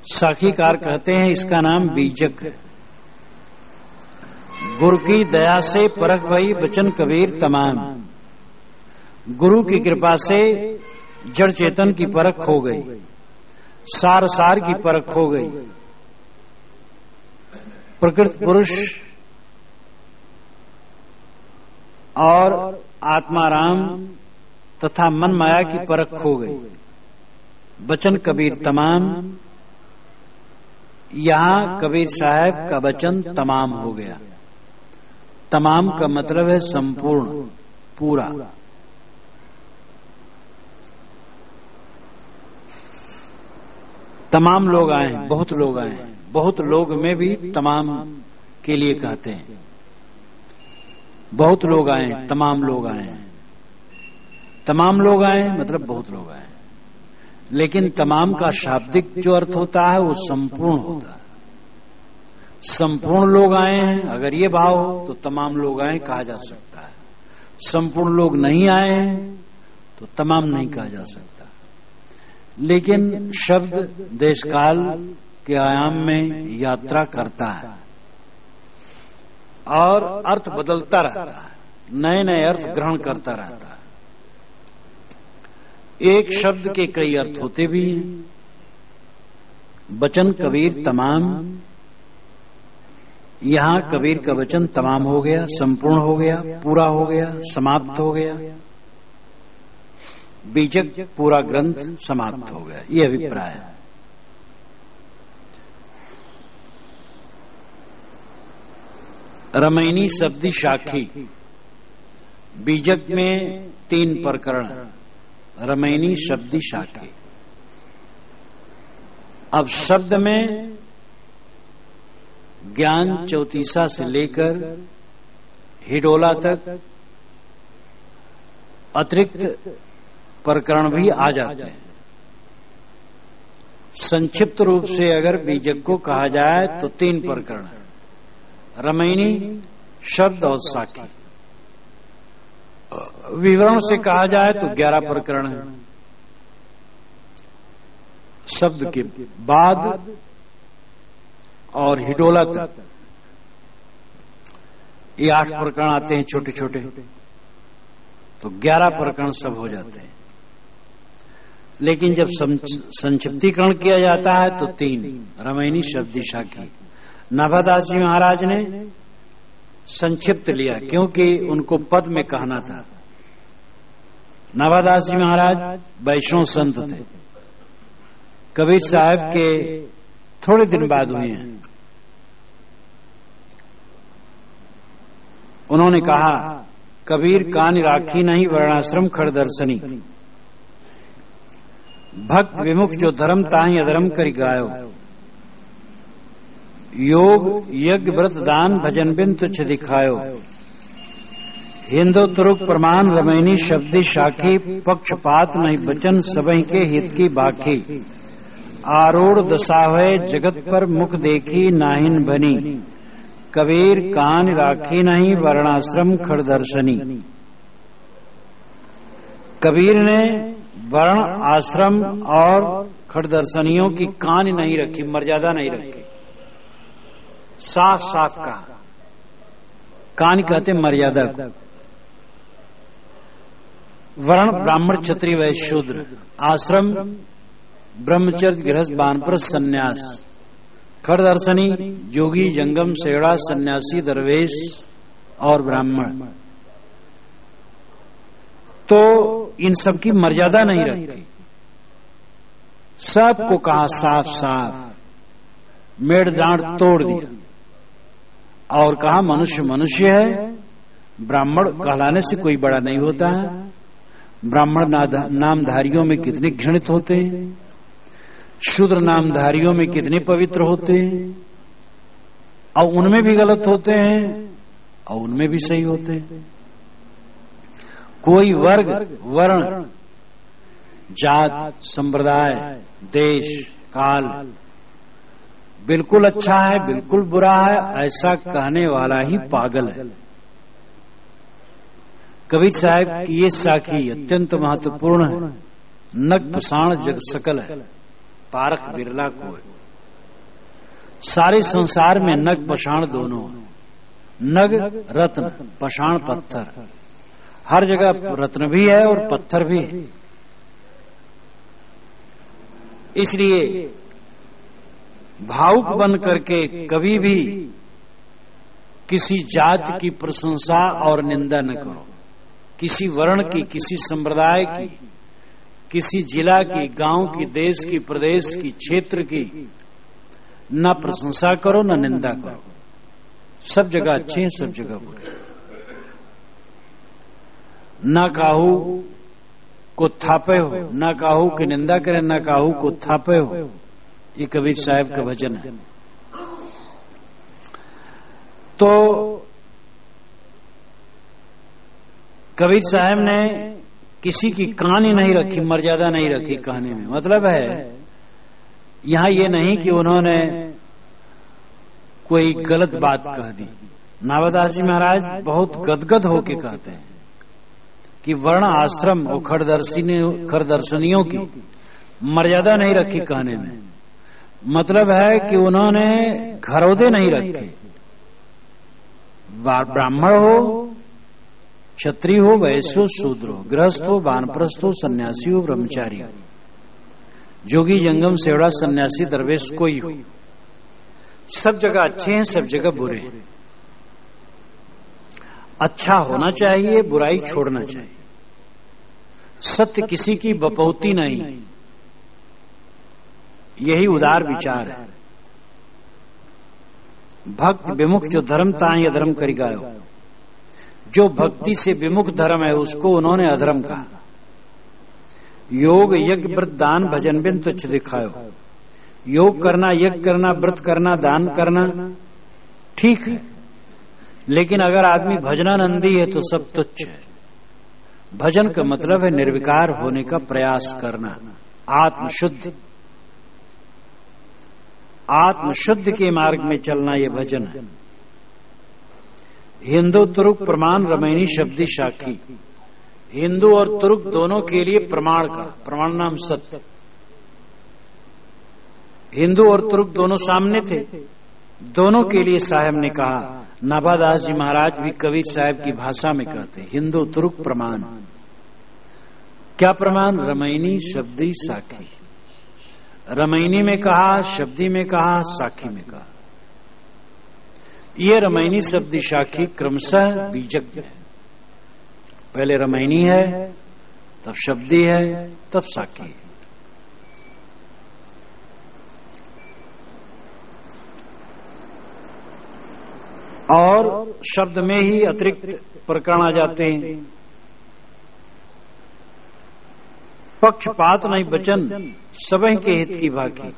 साखीकार कहते हैं इसका नाम बीजक है। गुरु की दया से परख भई बचन कबीर तमाम। गुरु की कृपा से जड़ चेतन की परख हो गई, सार सार की परख हो गई। प्रकृत पुरुष और आत्माराम तथा मन माया की परख हो गई। बचन कबीर तमाम, यहां कबीर साहब का वचन तमाम हो गया। तमाम का मतलब है संपूर्ण, पूरा। तमाम लोग आए हैं, बहुत लोग आए हैं। बहुत लोग में भी तमाम के लिए कहते हैं। बहुत लोग आए हैं, तमाम लोग आए हैं। तमाम लोग आए मतलब बहुत लोग आए हैं। लेकिन तमाम का शाब्दिक जो अर्थ होता है वो संपूर्ण होता है। संपूर्ण लोग आए हैं, अगर ये भाव हो तो तमाम लोग आए कहा जा सकता है। संपूर्ण लोग नहीं आए हैं तो तमाम नहीं कहा जा सकता। लेकिन शब्द देश काल के आयाम में यात्रा करता है और अर्थ बदलता रहता है, नए नए अर्थ ग्रहण करता रहता है। एक शब्द के कई अर्थ होते भी हैं। वचन कबीर तमाम, यहां कबीर का वचन तमाम हो गया, संपूर्ण हो गया, पूरा हो गया, समाप्त हो गया। बीजक पूरा ग्रंथ समाप्त हो गया, ये अभिप्राय है। रमैनी शब्दी शाखी, बीजक में 3 प्रकरण, रमैनी शब्दी शाखी। अब शब्द में ज्ञान चौतीसा से लेकर हिडोला तक अतिरिक्त प्रकरण भी आ जाते हैं। संक्षिप्त रूप से अगर बीजक को कहा जाए तो 3 प्रकरण है, रमैनी, शब्द और साखी। विवरण से कहा जाए तो 11 प्रकरण है। शब्द के बाद और हिडोला तक ये 8 प्रकरण आते हैं, छोटे छोटे, तो 11 प्रकरण सब हो जाते हैं। लेकिन जब संक्षिप्तीकरण किया जाता है तो 3, रमैनी शब्दी शाखी। नाभादास जी महाराज ने संक्षिप्त लिया क्योंकि उनको पद में कहना था। नाभादास जी महाराज वैष्णव संत थे, कबीर साहब के थोड़े दिन बाद हुए हैं। उन्होंने कहा, कबीर कान राखी नहीं वर्णाश्रम खड़ दर्शनी। भक्त विमुख जो धर्म ताहि अधर्म करि गायो। योग यज्ञ व्रत दान भजन बिन तुच्छ दिखायो। हिंदू तुरुक प्रमाण रमैनी शब्दी शाखी। पक्षपात नहीं बचन सबहि के हित की बाकी। आरूढ़ दशा है जगत पर मुख देखी नाहिन बनी। कबीर कान राखी नहीं वर्णाश्रम खड़ दर्शनी। कबीर ने वर्ण, आश्रम और खड़ दर्शनियों की कान नहीं रखी, मर्यादा नहीं रखी। साफ साफ कहा, कान कहते मर्यादा को। वर्ण ब्राह्मण क्षत्रिय वैश्य शूद्र, आश्रम ब्रह्मचर्य गृहस्थ वानप्रस्थ सन्यास, खड़दर्शनी योगी जंगम सेड़ा सन्यासी दरवेश और ब्राह्मण। तो इन सब की मर्यादा नहीं रखी, सबको कहा साफ साफ, मेड़ डांट तोड़ दिया और कहा मनुष्य मनुष्य है, ब्राह्मण कहलाने से कोई बड़ा नहीं होता है। ब्राह्मण नामधारियों में कितने घृणित होते हैं, शूद्र नामधारियों में कितने पवित्र होते हैं, और उनमें भी गलत होते हैं और उनमें भी सही होते हैं। कोई वर्ग वर्ण जात संप्रदाय देश काल बिल्कुल अच्छा है बिल्कुल बुरा है ऐसा कहने वाला ही पागल है। कबीर साहब की ये साखी अत्यंत महत्वपूर्ण है। नग पसाण जग सकल है, पारख बिरला को है। सारे संसार में नग पसाण दोनों, नग रत्न पसाण पत्थर, हर जगह रत्न भी है और पत्थर भी है। इसलिए भावुक बन करके कभी भी किसी जात की प्रशंसा और निंदा न करो, किसी वर्ण की, किसी संप्रदाय की, किसी जिला की, गांव की, देश की, प्रदेश की, क्षेत्र की न प्रशंसा करो न निंदा करो। सब जगह अच्छे हैं, सब जगह बुरे। न काहू को थापे हो, न काहू की निंदा करे, न काहू को थापे हो। ये कबीर साहब का भजन है। तो कबीर साहब ने किसी की कहानी नहीं रखी, मर्यादा नहीं रखी कहानी में। मतलब है यहां ये नहीं कि उन्होंने कोई गलत बात कह दी। नाभादास जी महाराज बहुत गदगद होके कहते हैं कि वर्ण आश्रम और खड़दर्शनियों की मर्यादा नहीं रखी कहने में। मतलब है कि उन्होंने घरौदे नहीं रखे। ब्राह्मण हो, क्षत्रिय हो, वैश्य हो, शूद्र हो, गृहस्थ हो, वानप्रस्थ हो, सन्यासी हो, ब्रह्मचारी हो, जोगी जंगम सेवड़ा सन्यासी दरवेश कोई हो, सब जगह अच्छे हैं, सब जगह बुरे हैं। अच्छा होना चाहिए, बुराई छोड़ना चाहिए। सत्य किसी की बपौती नहीं, यही उदार विचार है। भक्त विमुख जो धर्म ताई अधर्म करी गायो। जो भक्ति से विमुख धर्म है उसको उन्होंने अधर्म कहा। योग यज्ञ व्रत दान भजन बिन तुच्छ दिखायो। योग करना, यज्ञ करना, व्रत करना, दान करना ठीक है, लेकिन अगर आदमी भजनानंदी है तो सब तुच्छ है। भजन का मतलब है निर्विकार होने का प्रयास करना, आत्मशुद्ध, आत्मशुद्ध के मार्ग में चलना, ये भजन है। हिंदू तुरुक प्रमाण रमैनी शब्दी साखी। हिंदू और तुरुक दोनों के लिए प्रमाण का, प्रमाण नाम सत्य। हिंदू और तुरुक दोनों सामने थे, दोनों के लिए साहब ने कहा। नाभादास जी महाराज भी कबीर साहब की भाषा में कहते हिंदू तुरुक प्रमाण। क्या प्रमाण? रमैनी शब्दी साखी। रमैनी में कहा, शब्दी में कहा, साखी में कहा। ये रमैनी शब्दी साखी क्रमशः बीजक है। पहले रमैनी है, तब शब्दी है, तब साखी है। और शब्द में ही अतिरिक्त प्रकरण आ जाते हैं। पक्षपात नहीं वचन सबही के हित की भाकी।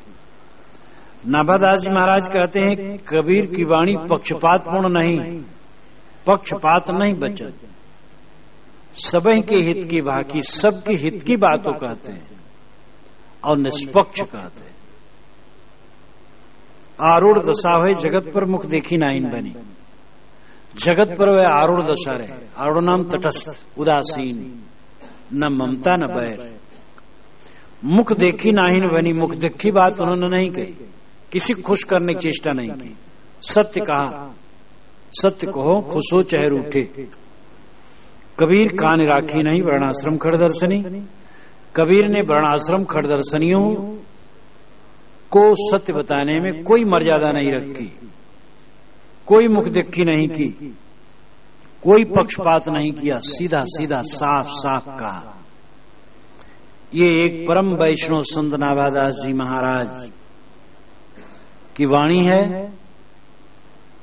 नाभादास जी महाराज कहते हैं कबीर की वाणी पक्षपात पूर्ण नहीं, पक्षपात नहीं वचन, सबही के हित की भाकी। सबके हित की बातों कहते हैं और निष्पक्ष कहते हैं। आरूढ़ दशा हुए जगत पर मुख देखी नाइन बनी। जगत पर वह आरूढ़ दशा रहे। आरूढ़ नाम तटस्थ, उदासीन, न ममता न बैर। मुख देखी नाहीन बनी। मुख देखी बात उन्होंने नहीं कही, किसी खुश करने की चेष्टा नहीं की। सत्य कहा, सत्य कहो खुश हो चाहे रूठे। कबीर कान राखी नहीं वर्णाश्रम खड़दर्शनी। कबीर ने वर्णाश्रम खड़दर्शनियों को सत्य बताने में कोई मर्यादा नहीं रखी, कोई मुखदेखी नहीं की, कोई पक्षपात नहीं किया, सीधा सीधा साफ साफ कहा। ये एक परम वैष्णव संत नाभादास जी महाराज की वाणी है,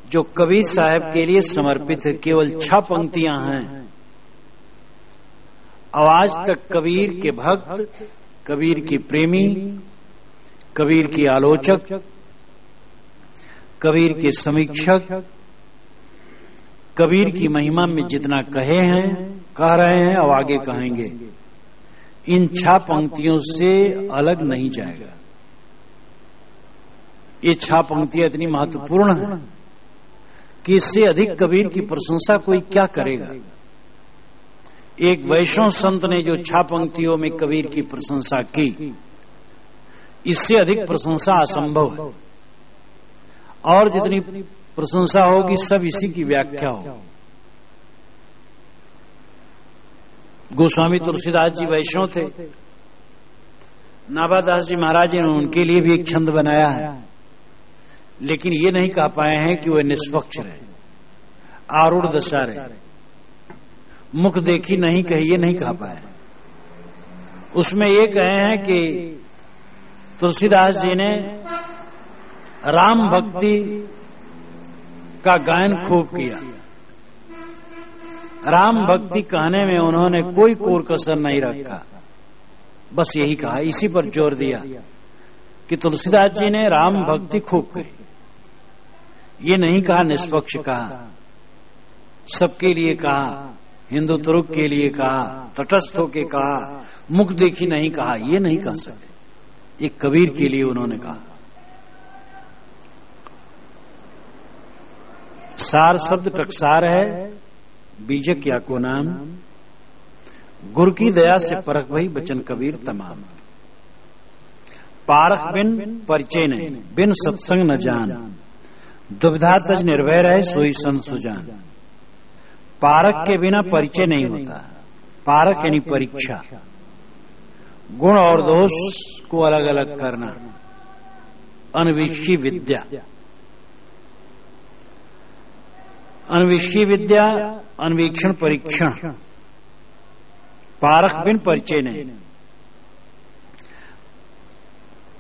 जो कबीर साहब के लिए समर्पित है। केवल 6 पंक्तियां हैं। आज तक कबीर के भक्त, कबीर के प्रेमी, कबीर के आलोचक, कबीर के समीक्षक कबीर की महिमा में जितना कहे हैं, कह रहे हैं और आगे कहेंगे, इन 6 पंक्तियों से अलग नहीं जाएगा। ये 6 पंक्तियां इतनी महत्वपूर्ण हैं कि इससे अधिक कबीर की प्रशंसा कोई क्या करेगा। एक वैष्णव संत ने जो 6 पंक्तियों में कबीर की प्रशंसा की, इससे अधिक प्रशंसा असंभव है। और जितनी प्रशंसा होगी सब इसी की व्याख्या हो। गोस्वामी तुलसीदास जी वैष्णव थे, नाभादास जी महाराज ने उनके लिए भी एक छंद बनाया है, लेकिन ये नहीं कह पाए हैं कि वह निष्पक्ष रहे, आरूढ़ दशा रहे, मुख देखी नहीं कही, ये नहीं कह पाए। उसमें ये कहे हैं कि तुलसीदास जी ने राम भक्ति का गायन खूब किया। राम भक्ति कहने में उन्होंने कोई कोर कसर नहीं रखा, बस यही कहा, इसी पर जोर दिया कि तुलसीदास जी ने राम भक्ति खूब कही। ये नहीं कहा निष्पक्ष कहा, सबके लिए कहा, हिंदू तुर्क के लिए कहा, तटस्थ होके कहा, मुख देखी नहीं कहा, ये नहीं कह सकते। एक कबीर के लिए उन्होंने कहा। सार शब्द टकसार है, बीजक या को नाम, गुरु की दया से परख भई बचन कबीर तमाम। पारख बिन परिचय नहीं, बिन सत्संग न जान, दुविधा तज निर्भय रहे सोई संत सुजान। पारक के बिना परिचय नहीं होता। पारक यानी परीक्षा, गुण और दोष को अलग अलग करना, अन्वीक्षी विद्या। अन्वीक्षी विद्या, अन्वीक्षण परीक्षण। पारक बिन परिचय नहीं।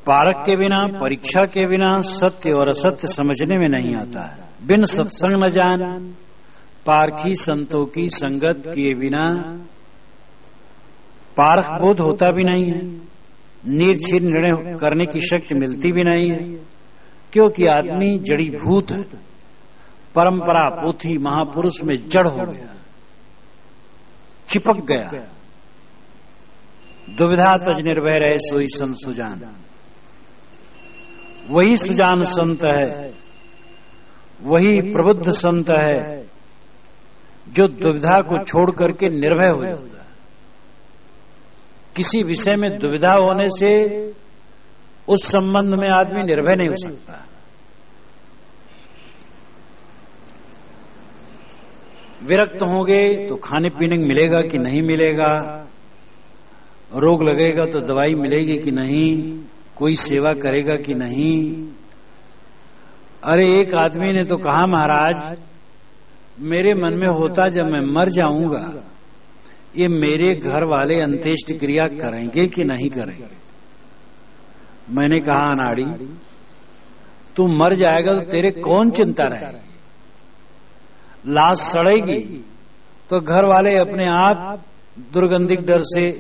पारक के बिना, परीक्षा के बिना सत्य और असत्य समझने में नहीं आता है। बिन सत्संग न जान, पारखी संतों की संगत किए बिना पारख बोध होता भी नहीं है, निर्छिर निर्णय करने की शक्ति मिलती भी नहीं है, क्योंकि आदमी जड़ी भूत है, परंपरा पोथी महापुरुष में जड़ हो गया, चिपक गया। दुविधा तज निर्भय रहे सोई संत सुजान। वही सुजान संत है, वही प्रबुद्ध संत है जो दुविधा को छोड़ करके निर्भय हो जाता है। किसी विषय में दुविधा होने से उस संबंध में आदमी निर्भय नहीं हो सकता। विरक्त होंगे तो खाने पीने मिलेगा कि नहीं मिलेगा, रोग लगेगा तो दवाई मिलेगी कि नहीं, कोई सेवा करेगा कि नहीं। अरे एक आदमी ने तो कहा, महाराज मेरे मन में होता जब मैं मर जाऊंगा, ये मेरे घर वाले अंत्येष्टि क्रिया करेंगे कि नहीं करेंगे। मैंने कहा, अनाड़ी तू मर जाएगा तो तेरे कौन चिंता रहेगी, लाश सड़ेगी तो घर वाले अपने आप दुर्गंधिक डर से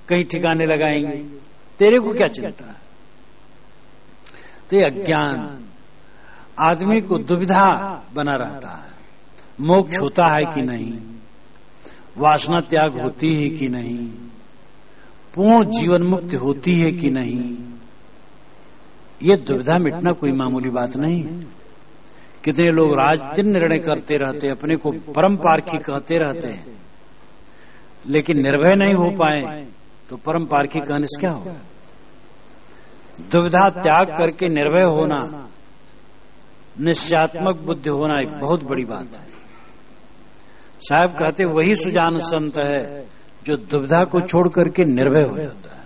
कहीं ठिकाने लगाएंगे, तेरे को क्या चिंता है। तो ये अज्ञान आदमी को दुविधा बना रहता है। मोक्ष होता है कि नहीं, वासना त्याग होती है कि नहीं, पूर्ण जीवन मुक्ति होती है कि नहीं, ये दुविधा मिटना कोई मामूली बात नहीं है। कितने लोग राजनीतिक निर्णय करते रहते, अपने को परम पारखी कहते रहते हैं, लेकिन निर्भय नहीं हो पाए तो परम पारखी कहने से क्या होगा। दुविधा त्याग करके निर्भय होना, निश्चयात्मक बुद्धि होना एक बहुत बड़ी बात है। साहब कहते वही सुजान संत है जो दुविधा को छोड़ करके निर्भय हो जाता है।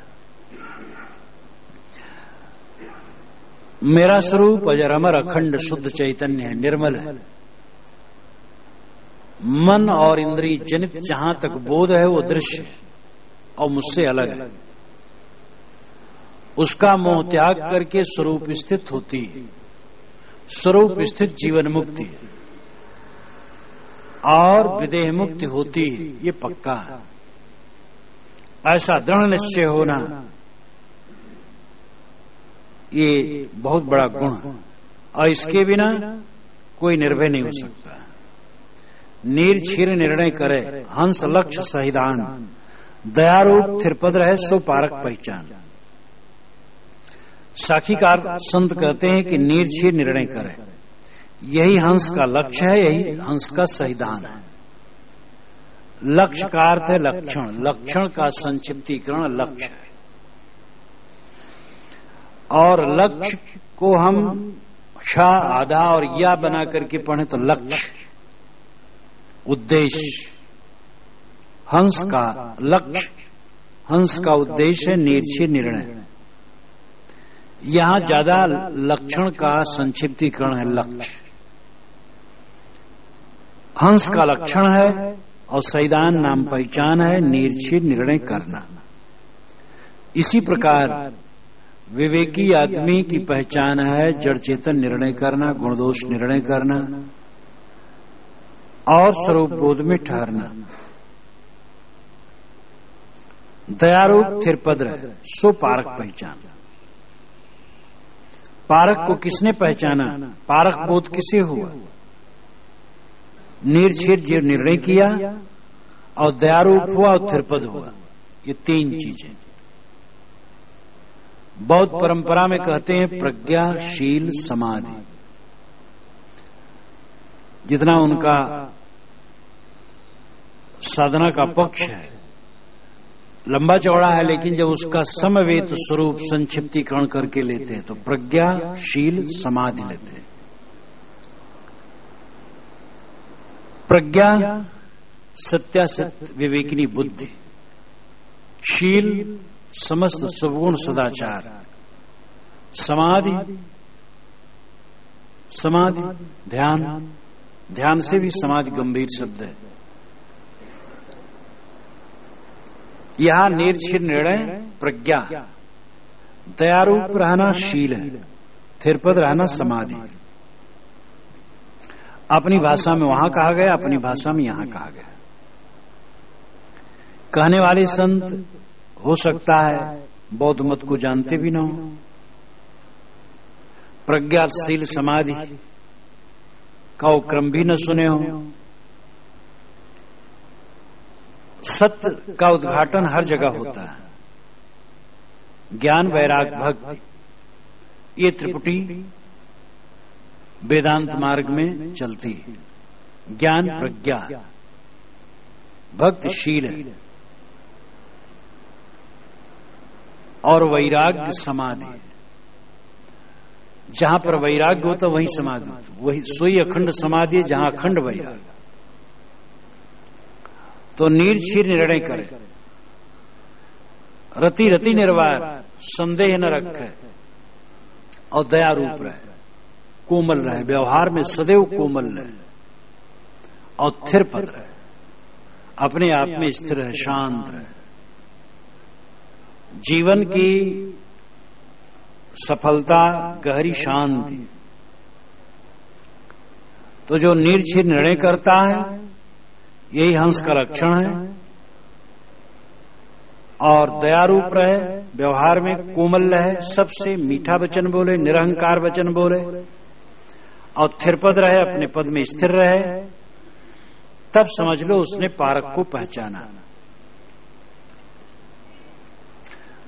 मेरा स्वरूप अजर अमर अखंड शुद्ध चैतन्य है, निर्मल है। मन और इंद्रिय जनित जहां तक बोध है वो दृश्य है और मुझसे अलग है। उसका मोह त्याग करके स्वरूप स्थित होती है। स्वरूप स्थित जीवन मुक्ति है और विदेह मुक्ति होती है, ये पक्का है। ऐसा दृढ़ निश्चय होना ये बहुत बड़ा गुण है और इसके बिना कोई निर्भय नहीं हो सकता। नीर छीर निर्णय करे हंस लक्ष्य सहिदान, दयारूप थिरपद रहे सो पारक पहचान। साखीकार संत कहते हैं कि नीर छीर निर्णय करे, यही हंस का लक्ष्य है, यही हंस का सहिदान है। लक्ष्य का अर्थ है लक्षण, लक्षण का संक्षिप्तीकरण लक्ष्य है। और लक्ष्य को हम शा आधा और या बना करके पढ़े तो लक्ष्य उद्देश्य। हंस का लक्ष्य, हंस का उद्देश्य है निर्छीर निर्णय। यहां ज्यादा लक्षण का संक्षिप्तीकरण है लक्ष्य। हंस का लक्षण है और सैदान नाम पहचान है निर्छीर निर्णय करना। इसी प्रकार विवेकी आदमी की पहचान है जड़ चेतन निर्णय करना, गुणदोष निर्णय करना और स्वरूप बोध में ठहरना। दयारूप थिरपद रहे सो पारक पहचान। पारक को किसने पहचाना? पारक बोध किसे हुआ? निर्छीर जो निर्णय किया और दयारूप हुआ और थिरपद हुआ, ये तीन चीजें। बौद्ध परंपरा में कहते हैं प्रज्ञा शील समाधि। जितना उनका साधना का पक्ष है लंबा चौड़ा है, लेकिन जब उसका समवेत स्वरूप संक्षिप्तीकरण करके लेते हैं तो प्रज्ञा शील समाधि लेते हैं। प्रज्ञा सत्यासत्य विवेकिनी बुद्धि, शील समस्त सगुण सदाचार, समाधि समाधि ध्यान, ध्यान से भी समाधि गंभीर शब्द है। यहां निर्छीर निर्णय प्रज्ञा, दयारूप रहना शील है, थिरपद रहना समाधि। अपनी भाषा में वहां कहा गया, अपनी भाषा में यहां कहा गया। कहने वाले संत हो सकता है बौद्ध मत को जानते भी न हो। प्रज्ञा शील समाधि का वो क्रम भी न सुने हो। सत्य का उद्घाटन हर जगह होता है। ज्ञान वैराग भक्ति, ये त्रिपुटी वेदांत मार्ग में चलती है। ज्ञान प्रज्ञा, भक्ति शील है और वैराग्य समाधि। जहां पर वैराग्य होता वहीं समाधि होती, वही सोई अखंड समाधि है जहां अखंड वैराग्य। तो निर्छीर निर्णय करे, रति रति निर्वार, संदेह न रखे और दया रूप रहे, कोमल रहे, व्यवहार में सदैव कोमल रहे और थिरपद रहे, अपने आप में स्थिर रहे, शांत रहे। जीवन की सफलता गहरी शांति। तो जो निर्छीर निर्णय करता है यही हंस का लक्षण है और दयारूप रहे, व्यवहार में कोमल रहे, सबसे मीठा वचन बोले, निरहंकार वचन बोले और थिरपद रहे, अपने पद में स्थिर रहे, तब समझ लो उसने पारक को पहचाना।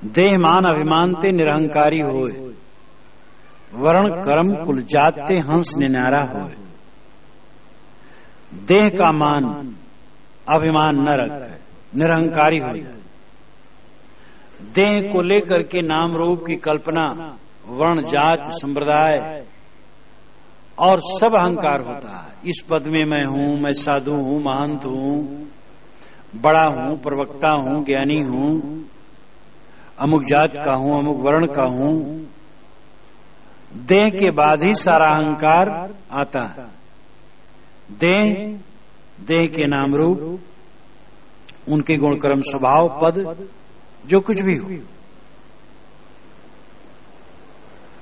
देह मान अभिमान ते निरहंकारी होए, वर्ण कर्म कुल जात ते हंस निनारा होए। देह का मान अभिमान न रखे, निरहंकारी हो जाए। देह को लेकर के नाम रूप की कल्पना, वर्ण जात संप्रदाय और सब अहंकार होता है। इस पद में मैं हूं, मैं साधु हूं, महंत हूं, बड़ा हूं, प्रवक्ता हूं, ज्ञानी हूं, अमुक जात का हूं, अमुक वर्ण का हूं। देह के बाद ही सारा अहंकार आता है। देह के नाम रूप, उनके गुण कर्म स्वभाव पद जो कुछ भी हो,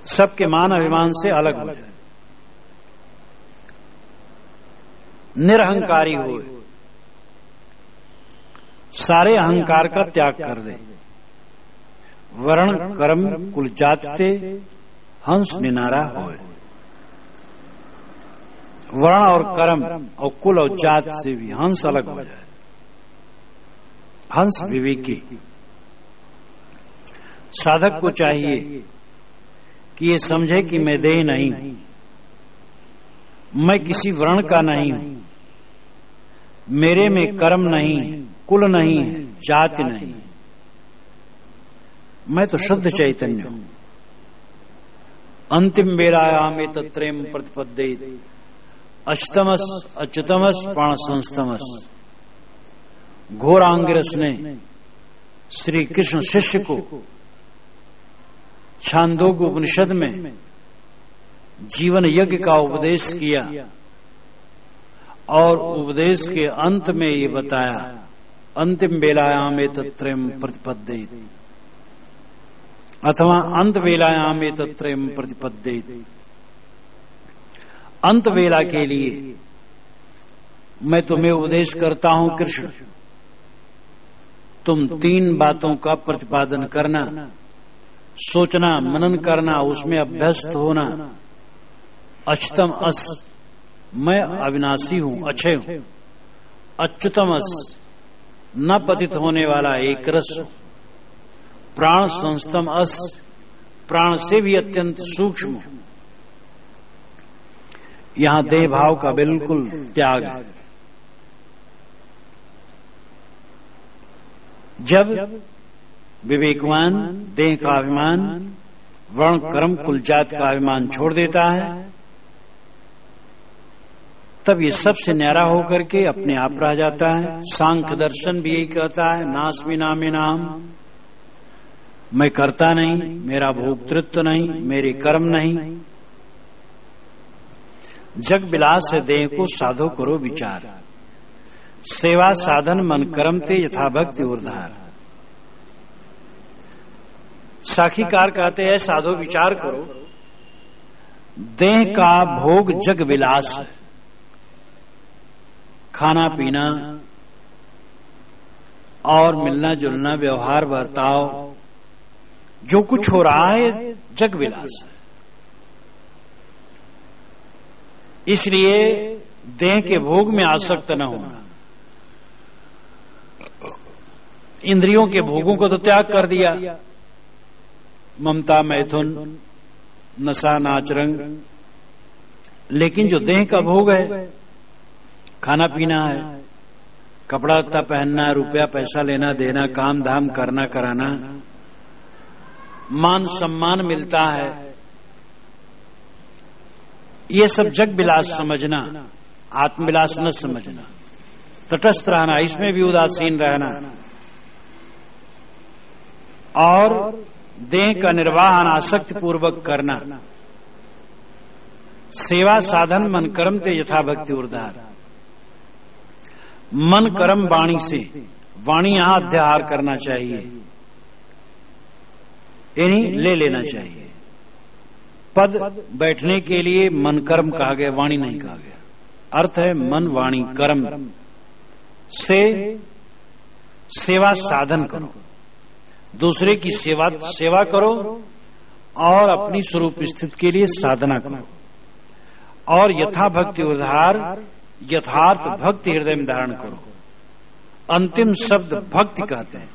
सबके मान अभिमान से अलग हो जाए, निरहंकारी हो, सारे अहंकार का त्याग कर दे। वर्ण कर्म कुल जात से हंस निनारा होए। वर्ण और कर्म और कुल और जात से भी हंस अलग हो जाए। हंस विवेकी। साधक को चाहिए कि ये समझे कि मैं देह नहीं हूं, मैं किसी वर्ण का नहीं हूं, मेरे में कर्म नहीं है, कुल नहीं है, जाति नहीं है, मैं तो शुद्ध चैतन्य हूं। अंतिम वेलायाम एतत्त्रयम् प्रतिपद्येत अच्युतमस् अच्युतमस् प्राण संस्तमस्। घोरांगिरस ने श्री कृष्ण शिष्य को छांदोग्य उपनिषद में जीवन यज्ञ का उपदेश किया और उपदेश के अंत में ये बताया, अंतिम वेलायाम एतत्त्रयम् प्रतिपद्येत अथवा अंत वेलायाम एतत्त्रयम् प्रतिपद्येत। अंत वेला के लिए मैं तुम्हें उपदेश करता हूं कृष्ण, तुम 3 बातों का प्रतिपादन करना, सोचना, मनन करना, उसमें अभ्यस्त होना। अच्युतम अस, मैं अविनाशी हूं, अक्षय हूं। अच्युतम अस, न पतित होने वाला एक रस। प्राण संस्तम अस, प्राण से भी अत्यंत सूक्ष्म। यहां देह भाव का बिल्कुल त्याग है। जब विवेकवान देह का अभिमान, वर्ण कर्म कुल जात का अभिमान छोड़ देता है, तब ये सबसे न्यारा होकर के अपने आप रह जाता है। सांख्य दर्शन भी यही कहता है, नास्मि नामे नाम, मैं करता नहीं, मेरा भोक्तृत्व नहीं, मेरे कर्म नहीं। जग विलास है देह को साधो करो विचार, सेवा साधन मन कर्म ते यथा भक्ति उर्धार। साखीकार कहते हैं साधो विचार करो, देह का भोग जग विलास है। खाना पीना और मिलना जुलना, व्यवहार बर्ताव, जो कुछ हो रहा है जग विलास है। इसलिए देह के भोग में आसक्त न होना। इंद्रियों के भोगों को तो त्याग कर दिया, ममता, मैथुन, नशा, नाच, रंग, लेकिन जो देह का भोग है, खाना पीना है, कपड़ा लत्ता पहनना, रुपया पैसा लेना देना, काम धाम करना कराना, मान सम्मान मिलता है, ये सब जग विलास समझना, आत्मविलास न समझना। तटस्थ रहना, इसमें भी उदासीन रहना और देह का निर्वाह अनासक्ति पूर्वक करना। सेवा साधन मन कर्म ते यथा भक्ति उर्धार। मन कर्म वाणी से, वाणी यहां अध्याहार करना चाहिए, यानी ले लेना चाहिए। पद बैठने के लिए मन कर्म कहा गया, वाणी नहीं कहा गया। अर्थ है मन वाणी कर्म से सेवा साधन करो, दूसरे की सेवा करो और अपनी स्वरूप स्थिति के लिए साधना करो। और यथा भक्ति उद्धार, यथार्थ भक्ति हृदय में धारण करो। अंतिम शब्द भक्ति कहते हैं।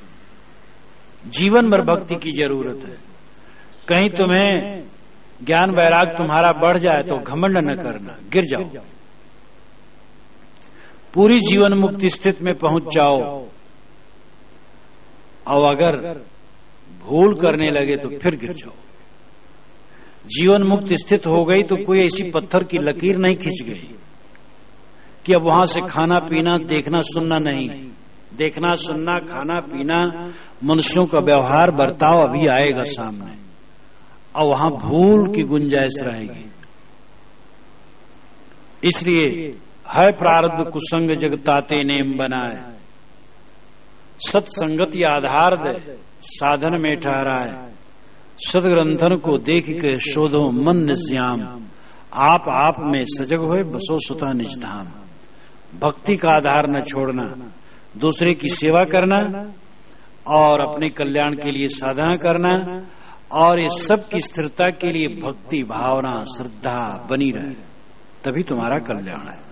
जीवन भर भक्ति की जरूरत है। कहीं तुम्हें ज्ञान वैराग तुम्हारा बढ़ जाए तो घमंड न करना, गिर जाओ। पूरी जीवन मुक्ति स्थिति में पहुंच जाओ और अगर भूल करने लगे तो फिर गिर जाओ। जीवन मुक्त स्थित हो गई तो कोई ऐसी पत्थर की लकीर नहीं खिंच गई कि अब वहां से खाना पीना देखना सुनना नहीं। देखना सुनना खाना पीना मनुष्यों का व्यवहार बर्ताव अभी आएगा सामने, और वहां भूल की गुंजाइश रहेगी। इसलिए है प्रारब्ध कुसंग जगताते नेम बनाए, सत्संगति आधार दे साधन में ठहराए। सदग्रंथन को देख के शोधो मन निश्याम, आप में सजग होए बसो सुता निज धाम। भक्ति का आधार न छोड़ना, दूसरे की सेवा करना और अपने कल्याण के लिए साधना करना, और ये सब की स्थिरता के लिए भक्ति भावना श्रद्धा बनी रहे, तभी तुम्हारा कल्याण है।